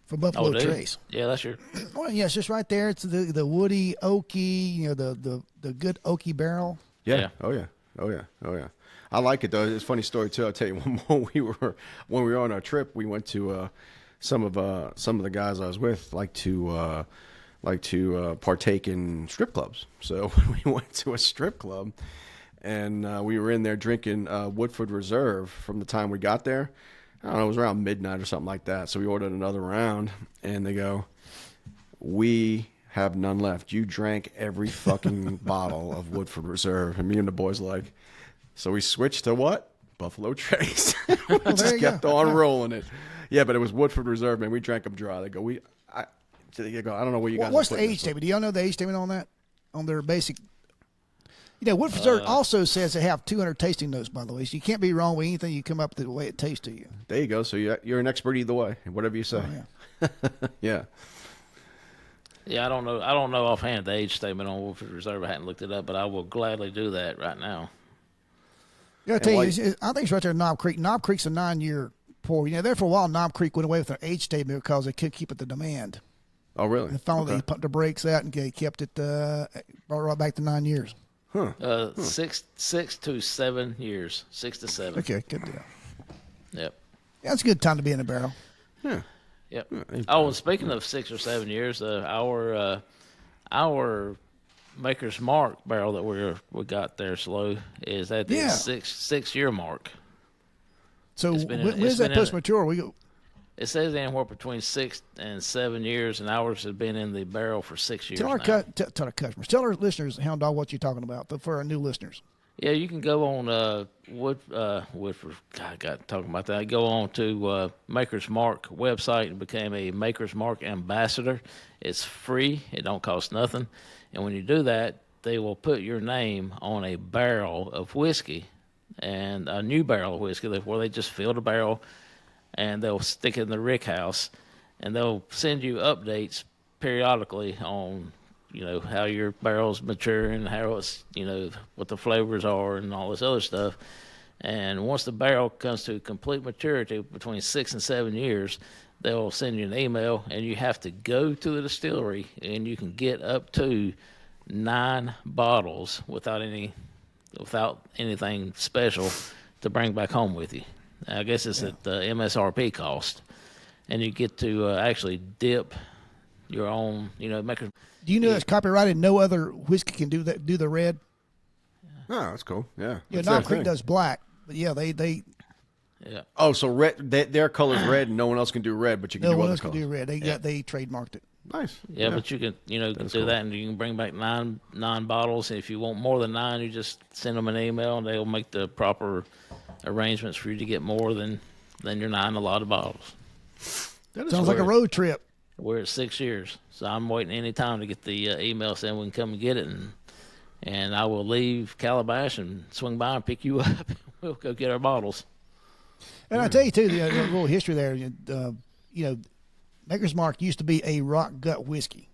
from Buffalo Trace. Yeah, that's your. Well, yeah, it's just right there. It's the woody oaky, the good oaky barrel. Yeah. Oh yeah. I like it though. It's a funny story too. I'll tell you, when we were on our trip, we went to some of the guys I was with like to partake in strip clubs. So we went to a strip club, and we were in there drinking Woodford Reserve from the time we got there. I don't know, it was around midnight or something like that. So we ordered another round, and they go, "We have none left. You drank every fucking bottle of Woodford Reserve." And me and the boys like, so we switched to what? Buffalo Trace. We just kept on rolling it. Yeah, but it was Woodford Reserve, man. We drank them dry. They go, I don't know where you guys. What's the age statement? Do y'all know the age statement on that? On their basic. Woodford Reserve also says they have 200 tasting notes, by the way. So you can't be wrong with anything you come up with the way it tastes to you. There you go. So you're an expert either way, whatever you say. Oh, yeah. Yeah. Yeah, I don't know offhand the age statement on Woodford Reserve. I hadn't looked it up, but I will gladly do that right now. Yeah, I tell you, I think it's right there in Knob Creek. Knob Creek's a 9-year pour. There for a while, Knob Creek went away with their age statement because they could keep it the demand. Oh, really? And finally, they put the brakes out and they kept it brought it right back to 9 years. Huh. 6 to 7 years. 6 to 7. Okay, good deal. Yep. Yeah, it's a good time to be in a barrel. Yeah. Yep. Oh, and speaking of 6 or 7 years, our Maker's Mark barrel that we got there slow is at the 6-year mark. So when is that post mature? It says anywhere between 6 and 7 years, and ours has been in the barrel for 6 years. Tell our customers, tell our listeners, Hound Dog, what you're talking about for our new listeners. Yeah, you can go on Woodford. God, I got talking about that. Go on to Maker's Mark website and become a Maker's Mark ambassador. It's free. It don't cost nothing. And when you do that, they will put your name on a barrel of whiskey, and a new barrel of whiskey where they just filled a barrel, and they'll stick it in the rick house, and they'll send you updates periodically on how your barrel's maturing, how it's, what the flavors are and all this other stuff. And once the barrel comes to complete maturity between 6 and 7 years, they'll send you an email, and you have to go to the distillery, and you can get up to 9 bottles without anything special to bring back home with you. I guess it's at the MSRP cost, and you get to actually dip your own, make a. Do you know that's copyrighted? No other whiskey can do that. Do the red. Oh, that's cool. Yeah. Yeah, Knob Creek does black, but they. Yeah. Oh, so red. Their color's red, and no one else can do red, but you can do other colors. No one else can do red. They trademarked it. Nice. Yeah, but you can do that, and you can bring back nine bottles. And if you want more than 9, you just send them an email, and they'll make the proper arrangements for you to get more than your 9 allotted bottles. Sounds like a road trip. We're at 6 years, so I'm waiting any time to get the email saying we can come and get it, and I will leave Calabash and swing by and pick you up. We'll go get our bottles. And I tell you too, the little history there. Maker's Mark used to be a rock gut whiskey,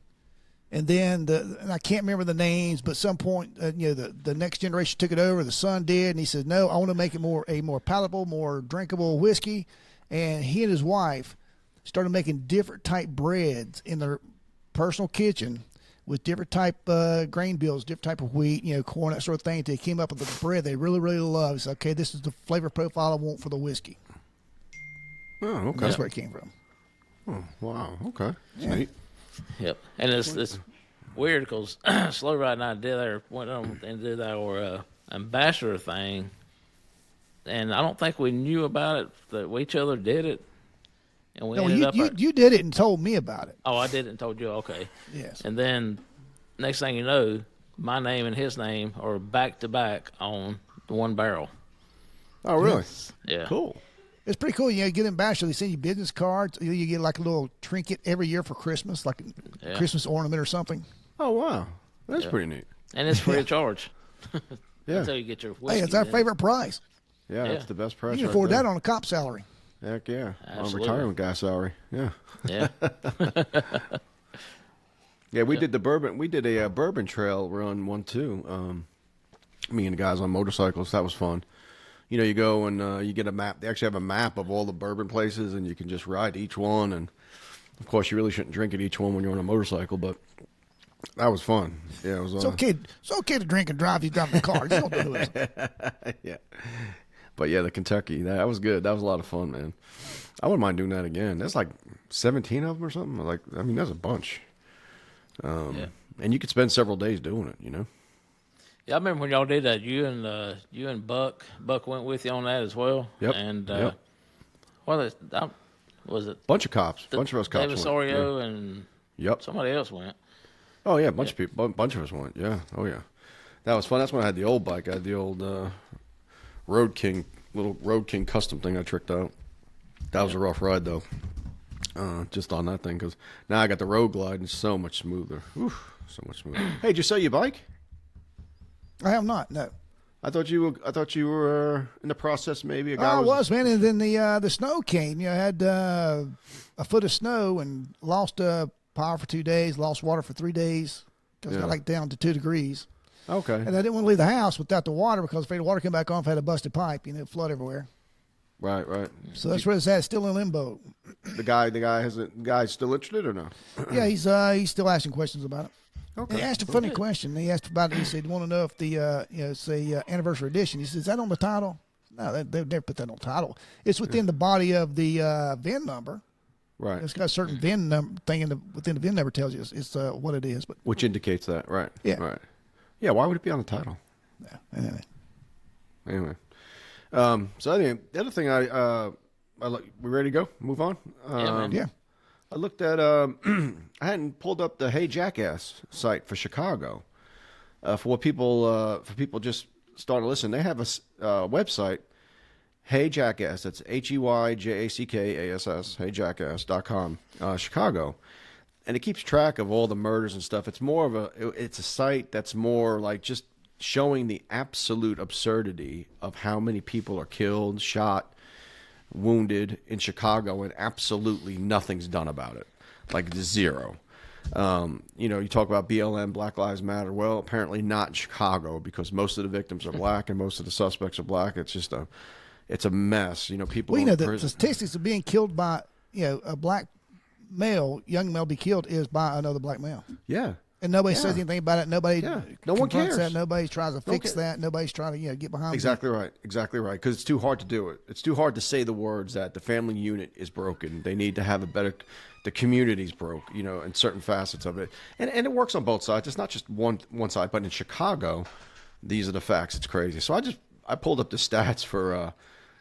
and then and I can't remember the names, but at some point, the next generation took it over. The son did, and he said, "No, I want to make it a more palatable, more drinkable whiskey." And he and his wife started making different type breads in their personal kitchen with different type grain bills, different type of wheat, corn, that sort of thing. They came up with the bread they really, really love. It's okay. This is the flavor profile I want for the whiskey. Oh, okay. And that's where it came from. Oh, wow. Okay. Yeah. Neat. Yep, and it's weird because Slow Ride and I went on and did our ambassador thing, and I don't think we knew about it that we each other did it. And you did it and told me about it. Oh, I did it and told you. Okay. Yes. And then next thing you know, my name and his name are back to back on the one barrel. Oh, really? Yeah. Cool. It's pretty cool. You get ambassador. They send you business cards. You get like a little trinket every year for Christmas, like a Christmas ornament or something. Oh, wow. That's pretty neat. And it's free of charge. Yeah. Until you get your whiskey. Hey, it's our favorite price. Yeah, that's the best price. You can afford that on a cop salary. Heck yeah. Absolutely. On retirement guy salary. Yeah. Yeah. Yeah, we did the bourbon. We did a bourbon trail run one too. Me and the guys on motorcycles. That was fun. You go and you get a map. They actually have a map of all the bourbon places, and you can just ride each one. And of course, you really shouldn't drink at each one when you're on a motorcycle, but that was fun. Yeah, it was. It's okay. It's okay to drink and drive. You drive the car. You don't do it. Yeah. But yeah, the Kentucky, that was good. That was a lot of fun, man. I wouldn't mind doing that again. That's like 17 of them or something. That's a bunch. And you could spend several days doing it, Yeah, I remember when y'all did that. You and Buck went with you on that as well. Yep. And was it? Bunch of cops. Bunch of us cops David went. Sorio and somebody else went. Oh yeah, a bunch of people. Bunch of us went. Yeah. Oh yeah. That was fun. That's when I had the old bike. I had the old little Road King custom thing I tricked out. That was a rough ride though. Just on that thing, because now I got the Road Glide and it's so much smoother. Whew, so much smoother. Hey, did you sell your bike? I have not. No. I thought you were in the process. Maybe a guy I was, man. And then the snow came. I had a foot of snow and lost power for 2 days, lost water for 3 days because it got down to 2 degrees. Okay. And I didn't want to leave the house without the water because if the water came back on, if I had a busted pipe, it'd flood everywhere. Right. So that's where it's at. Still in limbo. The guy's still interested or no? Yeah, he's still asking questions about it. Okay. And he asked a funny question. He asked about it. He said, "Want to know if the anniversary edition?" He says, "Is that on the title?" No, they've never put that on the title. It's within the body of the VIN number. Right. It's got a certain VIN number thing within the VIN number tells you it's what it is. But which indicates that, right? Yeah. Right. Yeah. Why would it be on the title? Yeah. Anyway. So anyway, the other thing we ready to go? Move on? Yeah. I looked at, I hadn't pulled up the Hey Jackass site for Chicago. For people just starting to listen, they have a website, Hey Jackass. That's HEYJACKASS, HeyJackass.com, Chicago. And it keeps track of all the murders and stuff. It's it's a site that's more like just showing the absolute absurdity of how many people are killed, shot, wounded in Chicago, and absolutely nothing's done about it. Like zero. You talk about BLM, Black Lives Matter. Well, apparently not in Chicago because most of the victims are black and most of the suspects are black. It's just it's a mess. People. Well, the statistics of being killed by a black male, young male, be killed is by another black male. Yeah. And nobody says anything about it. Nobody, no one cares. That. Nobody tries to fix that. Nobody's trying to, get behind. Exactly right. Exactly right. Because it's too hard to do it. It's too hard to say the words that the family unit is broken. They need to have a better. The community's broke. In certain facets of it, and it works on both sides. It's not just one side. But in Chicago, these are the facts. It's crazy. So I pulled up the stats for.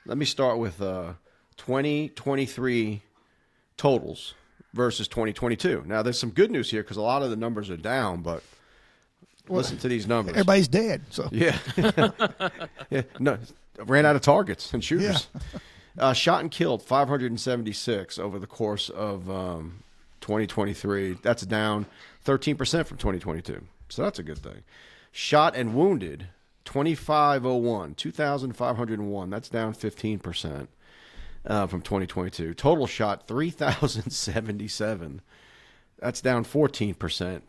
Let me start with 2023 totals versus 2022. Now, there's some good news here because a lot of the numbers are down, but listen to these numbers. Everybody's dead. So yeah, yeah. No, ran out of targets and shooters. Shot and killed 576 over the course of 2023. That's down 13% from 2022. So that's a good thing. Shot and wounded 2,501. That's down 15% from 2022. Total shot 3,077. That's down 14%.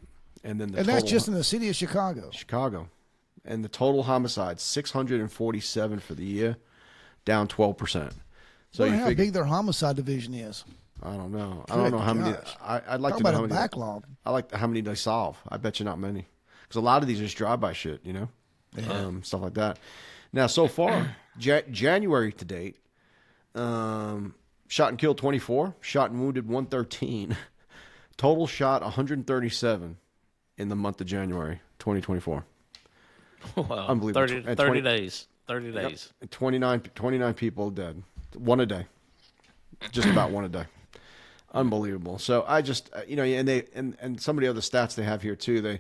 And then that's just in the city of Chicago. Chicago. And the total homicides 647 for the year, down 12%. So I wonder how big their homicide division is. I don't know. I don't know how many. I'd like to know how many. Backlog. I like how many they solve. I bet you not many, because a lot of these are just drive-by shit, you know, stuff like that. Now, so far, January to date, shot and killed 24, shot and wounded 113, total shot 137 in the month of January 2024. Wow, Unbelievable. 30 days. 30 days. Yep. 29 people dead. One a day. Just about one a day. Unbelievable. So I just, and some of the other stats they have here too,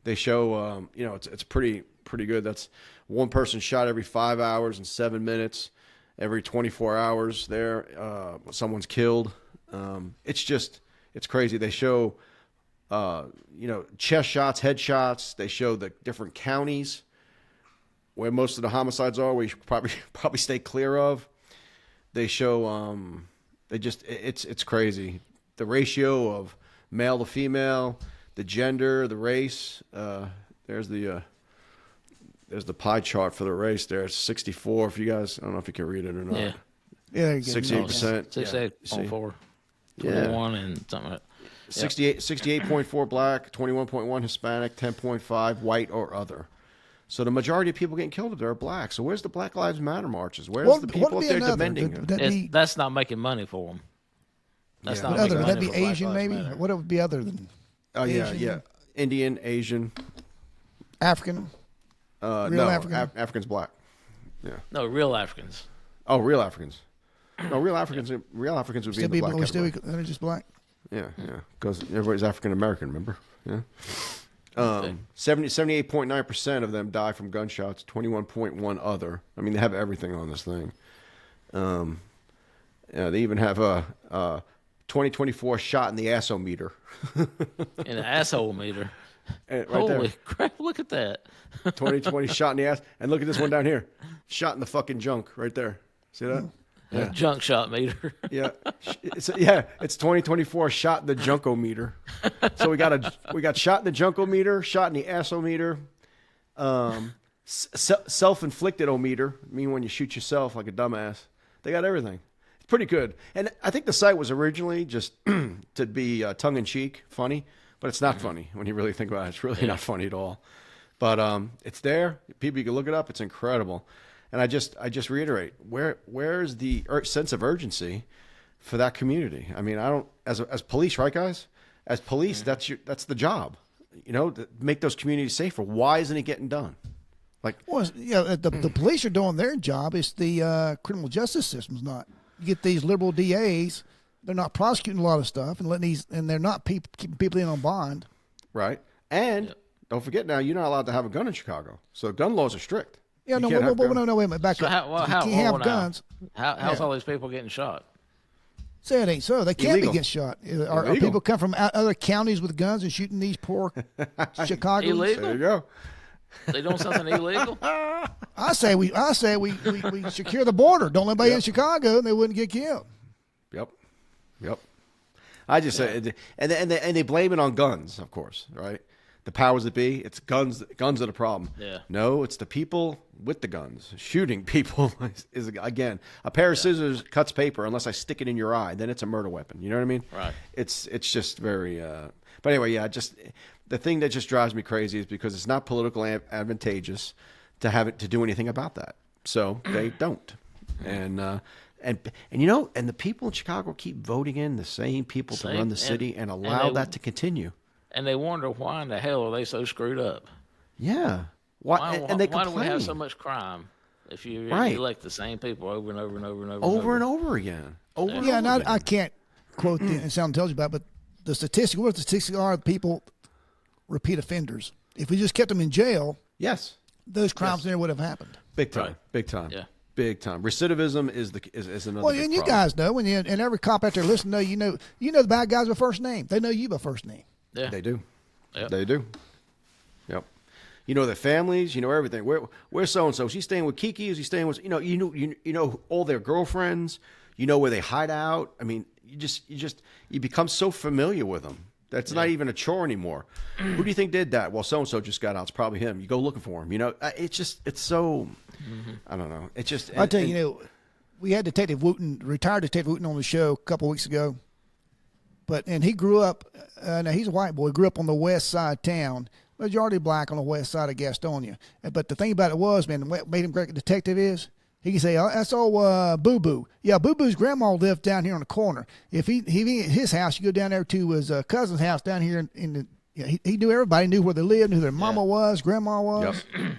they show, it's pretty good. That's one person shot every 5 hours and 7 minutes, every 24 hours there, someone's killed. It's crazy. They show, chest shots, head shots. They show the different counties where most of the homicides are, where you should probably stay clear of. They show, it's crazy. The ratio of male to female, the gender, the race. There's the pie chart for the race there. It's 64. If you guys, I don't know if you can read it or not. Yeah. Yeah. 68%. 68.4. 21 and something like that. 68.4 black, 21.1 Hispanic, 10.5 white or other. So the majority of people getting killed are black. So where's the Black Lives Matter marches? Where's the people up there demanding? That's not making money for them. That's not making money. Would that be for Asian, Black Lives maybe? Matter. What would be other than? Yeah. Indian, Asian, African. Real African? African's black. Yeah. No, real Africans. Oh, real Africans. No, real Africans. Real Africans would be in the black category. They're just black. Yeah. Because everybody's African American. Remember? Yeah. 78.9% of them die from gunshots. 21.1 other. I mean, they have everything on this thing. They even have a 2024 shot in the asshole-meter. In the asshole meter. Holy crap! Look at that. 2020 shot in the ass, and look at this one down here. Shot in the fucking junk right there. See that? Yeah. Junk shot meter. Yeah, it's 2024 shot in the junkometer. So we got shot in the junkometer, shot in the assometer, self-inflicted ometer. I mean, when you shoot yourself like a dumbass, they got everything. It's pretty good. And I think the site was originally just to be tongue-in-cheek, funny, but it's not funny when you really think about it. It's really not funny at all. But it's there. People, you can look it up. It's incredible. And I just reiterate, where's the sense of urgency for that community? I mean, I don't, as police, right, guys? As police, that's the job, to make those communities safer. Why isn't it getting done? The police are doing their job. It's the criminal justice system's not. You get these liberal DAs, they're not prosecuting a lot of stuff and they're not keeping people in on bond. Right. And don't forget now, you're not allowed to have a gun in Chicago. So gun laws are strict. Yeah, no, wait a minute, back up. You can't have guns. How's all these people getting shot? Say it ain't so. They can't Illegal. be getting shot. Are people come from other counties with guns and shooting these poor Chicagoans? Illegal? There you go. They doing something illegal? I say we secure the border. Don't let anybody in Chicago, and they wouldn't get killed. Yep. I just say, and they blame it on guns, of course, right? The powers that be, it's guns. Guns are the problem. Yeah. No, it's the people with the guns shooting people. is again, a pair of scissors cuts paper unless I stick it in your eye. Then it's a murder weapon. You know what I mean? Right. It's just very. But anyway, just the thing that just drives me crazy is because it's not politically advantageous to have it to do anything about that. So they don't. And the people in Chicago keep voting in the same people to run the city and allow that to continue. And they wonder why in the hell are they so screwed up? Yeah. Why do we have so much crime if you elect the same people over and over and over and over and over again? I can't quote and sound intelligent about it, but the statistics, what the statistics are, people repeat offenders. If we just kept them in jail, yes, those crimes never would have happened. Big time. Yeah. big time. Recidivism is another. Well, big and you problem. guys know, and every cop out there listening, you know the bad guys by first name. They know you by first name. Yeah. They do. Yep. They do. Yep. You know their families. You know everything. Where's so and so? Is he staying with Kiki? Is he staying with you know all their girlfriends? You know where they hide out. I mean, you become so familiar with them. That's not even a chore anymore. Who do you think did that? Well, so and so just got out. It's probably him. You go looking for him. You know, it's so. I don't know. It's just. I tell you, we had retired Detective Wooten on the show a couple of weeks ago. And he grew up. Now he's a white boy. Grew up on the west side of town. Majority black on the west side of Gastonia. But the thing about it was, man, what made him great detective is he can say, "Oh, that's old Boo Boo." Yeah, Boo Boo's grandma lived down here on the corner. If he at his house, you go down there to his cousin's house down here in the. He knew everybody, knew where they lived, knew who their mama was, grandma was. Yep.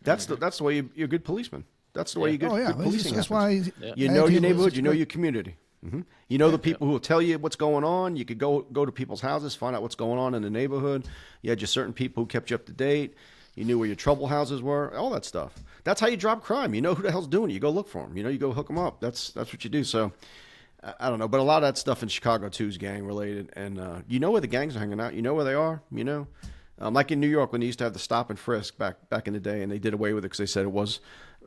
That's the way you're a good policeman. That's the way you get good policing. That's why you know your neighborhood, you know your community. Mm-hmm. You know the people who will tell you what's going on. You could go to people's houses, find out what's going on in the neighborhood. You had your certain people who kept you up to date. You knew where your trouble houses were, all that stuff. That's how you drop crime. You know who the hell's doing it. You go look for them. You know, you go hook them up. That's what you do. So, I don't know. But a lot of that stuff in Chicago, too, is gang-related. And you know where the gangs are hanging out. You know where they are, you know. Like in New York when they used to have the stop and frisk back in the day, and they did away with it because they said it was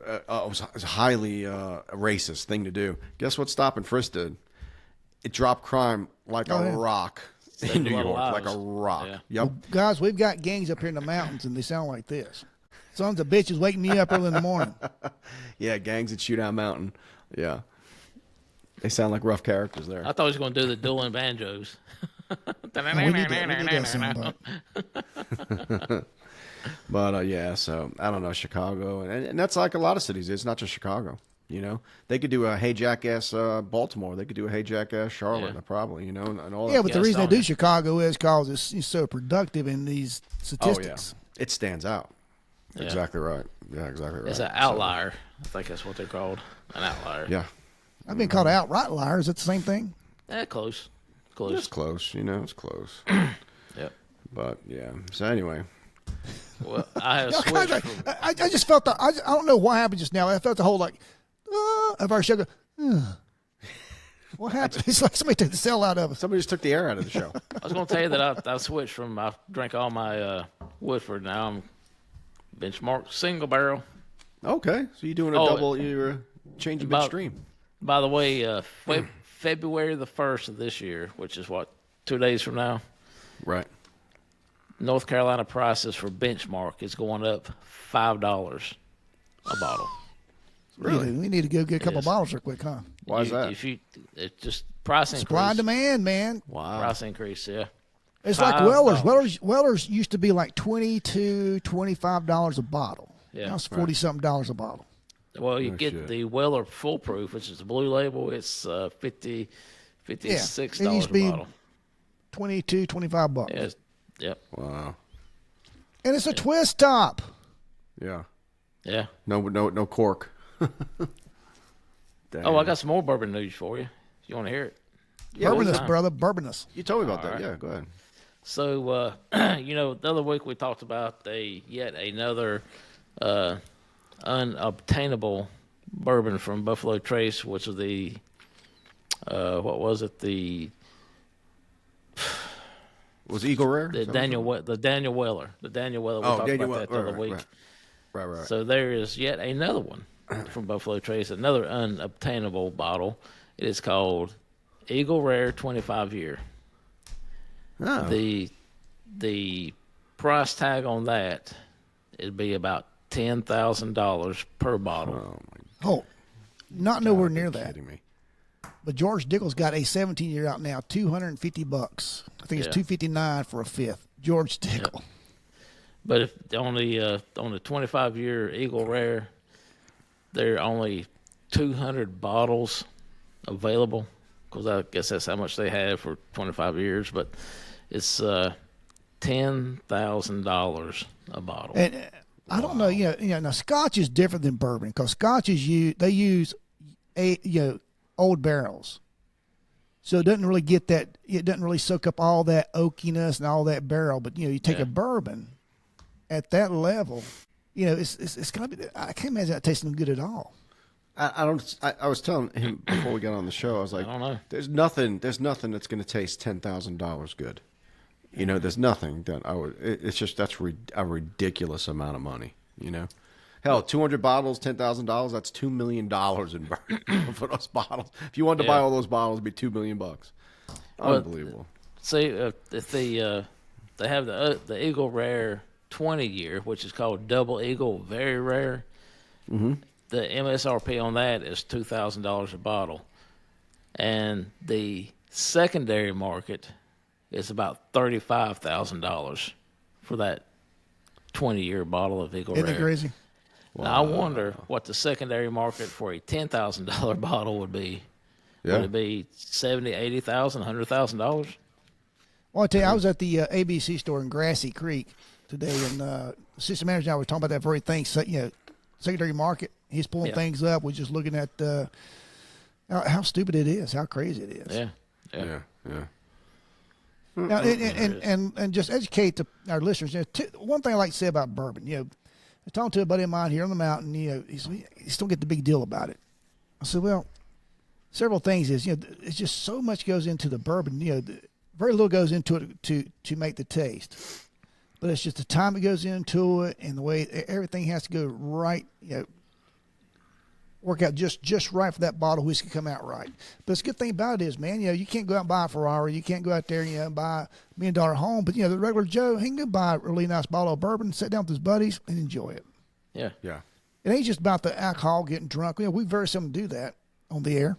a highly racist thing to do. Guess what stop and frisk did? It dropped crime like a rock in New York, like a rock. Yeah. Yep. Well, guys, we've got gangs up here in the mountains, and they sound like this. Sons of bitches waking me up early in the morning. Yeah, gangs at Shootout Mountain. Yeah. They sound like rough characters there. I thought he was going to do the dueling banjos. We need that sound bite. But, yeah, so I don't know, Chicago. And that's like a lot of cities. It's not just Chicago. You know, they could do a Hey Jackass Baltimore. They could do a Hey Jackass Charlotte, probably. You know, and all. Yeah, but the reason they do Chicago is because it's so productive in these statistics. Oh yeah, it stands out. Yeah. Exactly right. Yeah, exactly right. It's an outlier. I think that's what they're called, an outlier. Yeah. I've been called outright liar. Is that the same thing? Close. It's close. You know, it's close. Yep. But yeah. So anyway. Well, I have switched. I just felt that. I don't know what happened just now. I felt the whole of our show go, what happened? It's like somebody took the cell out of us. Somebody just took the air out of the show. I was going to tell you that I switched from, I drank all my Woodford. Now I'm benchmark single barrel. Okay. So you're doing a double, you're changing midstream. By the way, February the 1st of this year, which is 2 days from now? Right. North Carolina prices for benchmark is going up $5 a bottle. Really? We need to go get a couple bottles real quick, huh? Why is that? It's just price increase. Supply and demand, man. Wow. Price increase, yeah. It's like Weller's used to be like $20 to $25 a bottle. Yeah. Now it's $40-something a bottle. Well, you get the Weller Full Proof, which is the blue label. It's $56 it used to be a bottle. $22, $25. Yes. Yep. Wow. And it's a twist top. Yeah. Yeah. No cork. Oh, I got some more bourbon news for you. You want to hear it? Yeah, Bourbonous, brother. Bourbonous. You told me about that. Right. Yeah, go ahead. So, the other week we talked about yet another unobtainable bourbon from Buffalo Trace, which was the, what was it? Was Eagle Rare? The Daniel Weller. The Daniel Weller. We talked about that the other week. Right. So there is yet another one from Buffalo Trace, another unobtainable bottle. It is called Eagle Rare 25 Year. Oh. The price tag on that it'd be about $10,000 per bottle. Oh, not nowhere near that. Kidding me. But George Dickel's got a 17-year out now, $250. I think it's $259 for a fifth. George Dickel. Yeah. But if on the 25-year Eagle Rare, there are only 200 bottles available, because I guess that's how much they have for 25 years. But it's $10,000 a bottle. And I don't know, now Scotch is different than bourbon, because Scotch is they use old barrels. So it doesn't really get that, it doesn't really soak up all that oakiness and all that barrel. But, you take a bourbon at that level, it's going to be, I can't imagine that tasting good at all. I don't. I was telling him before we got on the show. I was like, I don't know. There's nothing that's going to taste $10,000 good. You know, there's nothing that I would. It's just that's a ridiculous amount of money. You know, hell, 200 bottles, $10,000. That's $2 million in for those bottles. If you wanted to buy all those bottles, it'd be $2 million. Unbelievable. See, if they have the Eagle Rare 20 year, which is called Double Eagle, very rare. Mm-hmm. The MSRP on that is $2,000 a bottle, and the secondary market is about $35,000 for that 20-year bottle of Eagle Rare. Isn't it crazy? Wow. Now I wonder what the secondary market for a $10,000 bottle would be. Yeah. Would it be $70,000, $80,000, $100,000? Well, I tell you, I was at the ABC store in Grassy Creek today, and the assistant manager and I were talking about that very thing. So, secondary market. He's pulling things up. We're just looking at how stupid it is, how crazy it is. Yeah. Now, and just educate our listeners. One thing I like to say about bourbon, I was talking to a buddy of mine here on the mountain. He still get the big deal about it. I said, well, several things is it's just so much goes into the bourbon. Very little goes into it to make the taste, but it's just the time it goes into it and the way everything has to go right. Work out just right for that bottle of whiskey to come out right. But the good thing about it is, man, you can't go out and buy a Ferrari. You can't go out there and buy a $1 million home. But, the regular Joe, he can go buy a really nice bottle of bourbon, sit down with his buddies, and enjoy it. Yeah. It ain't just about the alcohol, getting drunk. We very seldom do that on the air.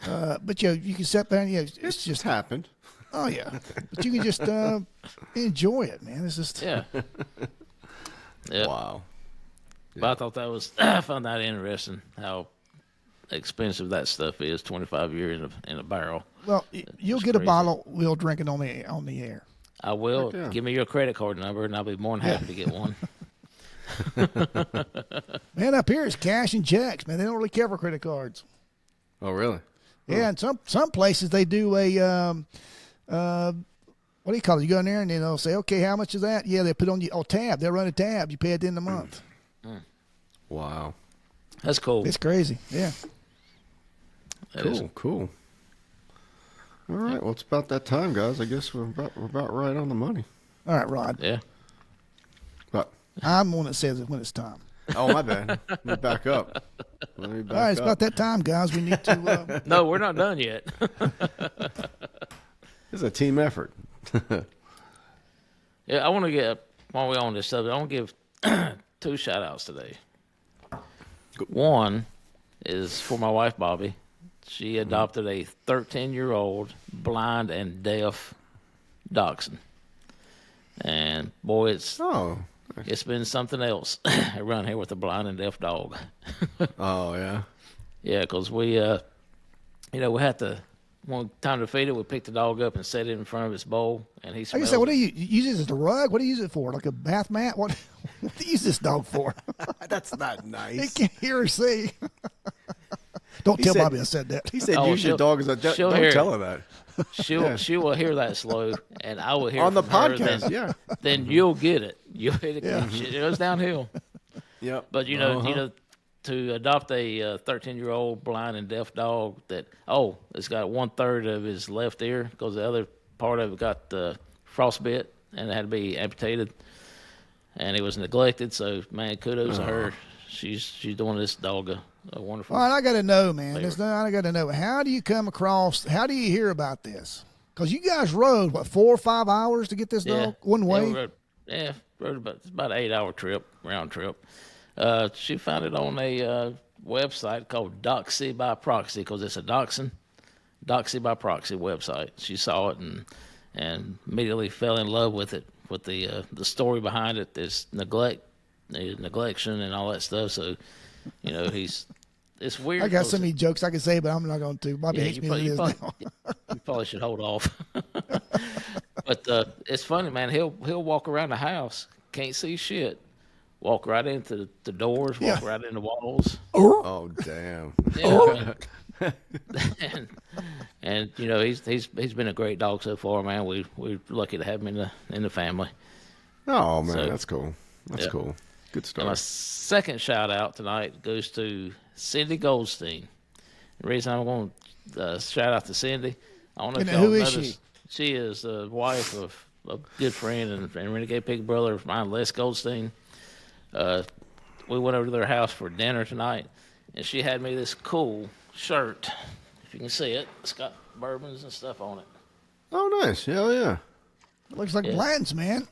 But, you can sit there and, it's just happened. Oh, yeah. But you can just enjoy it, man. It's just. Yeah. Wow. But I thought I found that interesting how expensive that stuff is. 25 years in a barrel. Well, you'll get crazy. A bottle. We'll drink it on the air. I will. Yeah. Give me your credit card number, and I'll be more than happy to get one. Man, up here it's cash and checks. Man, they don't really care for credit cards. Oh, really? Yeah, and some places they do a what do you call it? You go in there and they'll say, okay, how much is that? Yeah, they put on your tab. They'll run a tab. You pay at the end of the month. Wow. That's cool. It's crazy. Yeah. Cool. All right. Well, it's about that time, guys. I guess we're about right on the money. All right, Rod. Yeah. What? I'm the one that says it when it's time. Oh, my bad. Let me back up. All right, it's about that time, guys. We need to. No, we're not done yet. It's a team effort. Yeah, I want to get, while we're on this subject, I want to give 2 shout-outs today. One is for my wife, Bobby. She adopted a 13-year-old blind and deaf dachshund. And, boy, it's been something else around here with a blind and deaf dog. Oh, yeah? Yeah, because we had to, one time to feed it, we picked the dog up and set it in front of its bowl, and he smells what do you use it as a rug? What do you use it for? Like a bath mat? What do you use this dog for? That's not nice. He can't hear or see. Don't tell Bobby I said that. He said use your dog as a don't tell her that. She will hear that slow, and I will hear on it the podcast. Then you'll get it. It goes downhill. Yep. But to adopt a 13-year-old blind and deaf dog that it's got 1/3 of his left ear because the other part of it got frostbite and it had to be amputated, and it was neglected. So man, kudos to her. She's doing this dog a wonderful. All right, I got to know, man. I got to know. How do you how do you hear about this? Because you guys rode, 4 or 5 hours to get this dog one way? Rode about an 8-hour trip, round trip. She found it on a website called Doxy by Proxy because it's a dachshund. Doxy by Proxy website. She saw it and immediately fell in love with it, with the story behind it. There's neglection and all that stuff. So, it's weird. I got so many jokes I can say, but I'm not going to. Bobby hates me as it is now. You probably should hold off. But it's funny, man. He'll walk around the house, can't see shit. Walk right into the doors, walk right into walls. Oh, damn. Yeah, and he's been a great dog so far, man. We're lucky to have him in the family. Oh man, so, that's cool. That's cool. Good story. And my second shout out tonight goes to Cindy Goldstein. The reason I'm going to shout out to Cindy, I don't know if y'all who is noticed, she is the wife of a good friend and Renegade Pig brother of mine, Les Goldstein. We went over to their house for dinner tonight, and she had me this cool shirt. If you can see it, it's got bourbons and stuff on it. Oh, nice. Hell yeah. It looks like Blanton's, man.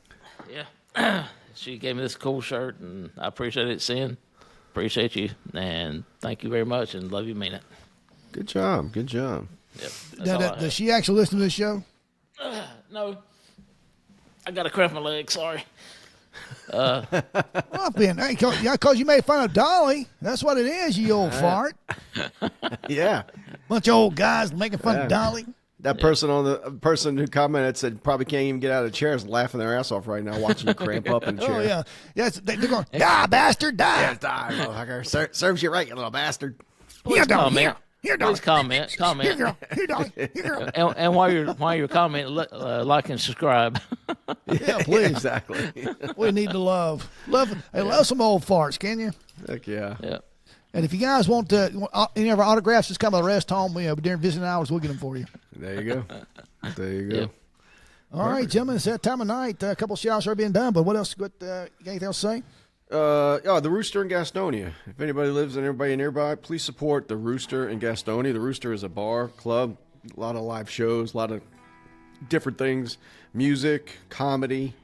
Yeah. She gave me this cool shirt, and I appreciate it, Sin. Appreciate you, and thank you very much, and love you, mean it. Good job. Good job. Yep. Does she actually listen to this show? No. I got a cramp in my leg, sorry. Well, Ben, hey, because you made fun of Dolly. That's what it is, you old fart. Yeah. Bunch of old guys making fun of Dolly. That person who commented said probably can't even get out of the chairs laughing their ass off right now watching you cramp up in the chair. Oh, yeah. Yes, they're going, die, bastard, die. Yeah, die, motherfucker. Serves you right, you little bastard. Here, Dolly, here. Here, Dolly. Please comment. Here, girl. Here, Dolly. Here, girl. And while you're commenting, like and subscribe. Yeah, please. Exactly. We need the love. Love some old farts, can you? Heck yeah. Yeah. And if you guys want any of our autographs, just come to the rest home. During visiting hours, we'll get them for you. There you go. There you go. Yeah. All right, gentlemen, it's that time of night. A couple shouts are being done, but what else? You got anything else to say? The Rooster in Gastonia. If anybody lives and everybody nearby, please support the Rooster in Gastonia. The Rooster is a bar, club, a lot of live shows, a lot of different things, music, comedy,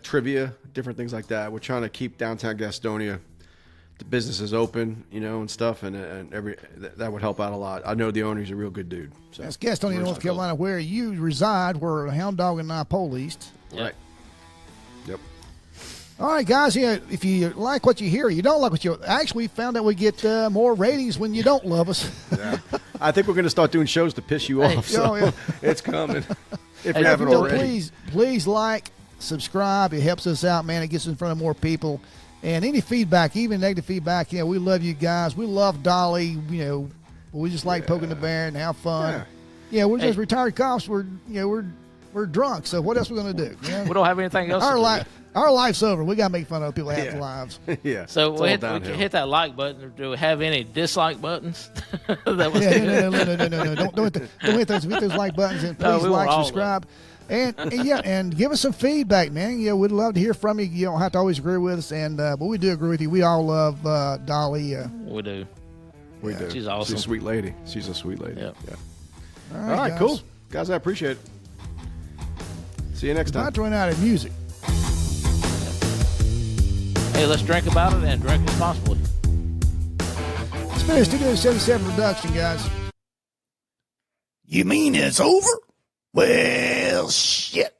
trivia, different things like that. We're trying to keep downtown Gastonia, the businesses open, and stuff, and that would help out a lot. I know the owner's a real good dude. So. That's Gastonia, North Carolina, where you reside, where Hound Dog and I policed. Right. Yep. All right, guys. Yeah, if you like what you hear, you don't like what you actually found out we get more ratings when you don't love us. Yeah. I think we're going to start doing shows to piss you off. So it's coming. If you haven't already. Please like, subscribe. It helps us out, man. It gets us in front of more people. And any feedback, even negative feedback, we love you guys. We love Dolly. We just like poking the bear and have fun. Yeah, we're just retired cops. We're drunk. So what else are we going to do? We don't have anything else to do. Our life's over. We got to make fun of people have lives. Yeah. So we can hit that like button. Do we have any dislike buttons? No. Don't hit those like buttons, and please like, subscribe. And give us some feedback, man. We'd love to hear from you. You don't have to always agree with us, but we do agree with you. We all love Dolly. We do. We do. She's awesome. She's a sweet lady. She's a sweet lady. Yep. Yeah. All right, cool. Guys, I appreciate it. See you next time. Not to run out of music. Hey, let's drink about it and drink responsibly. It's been a Studio 77 production, guys. You mean it's over? Well, shit.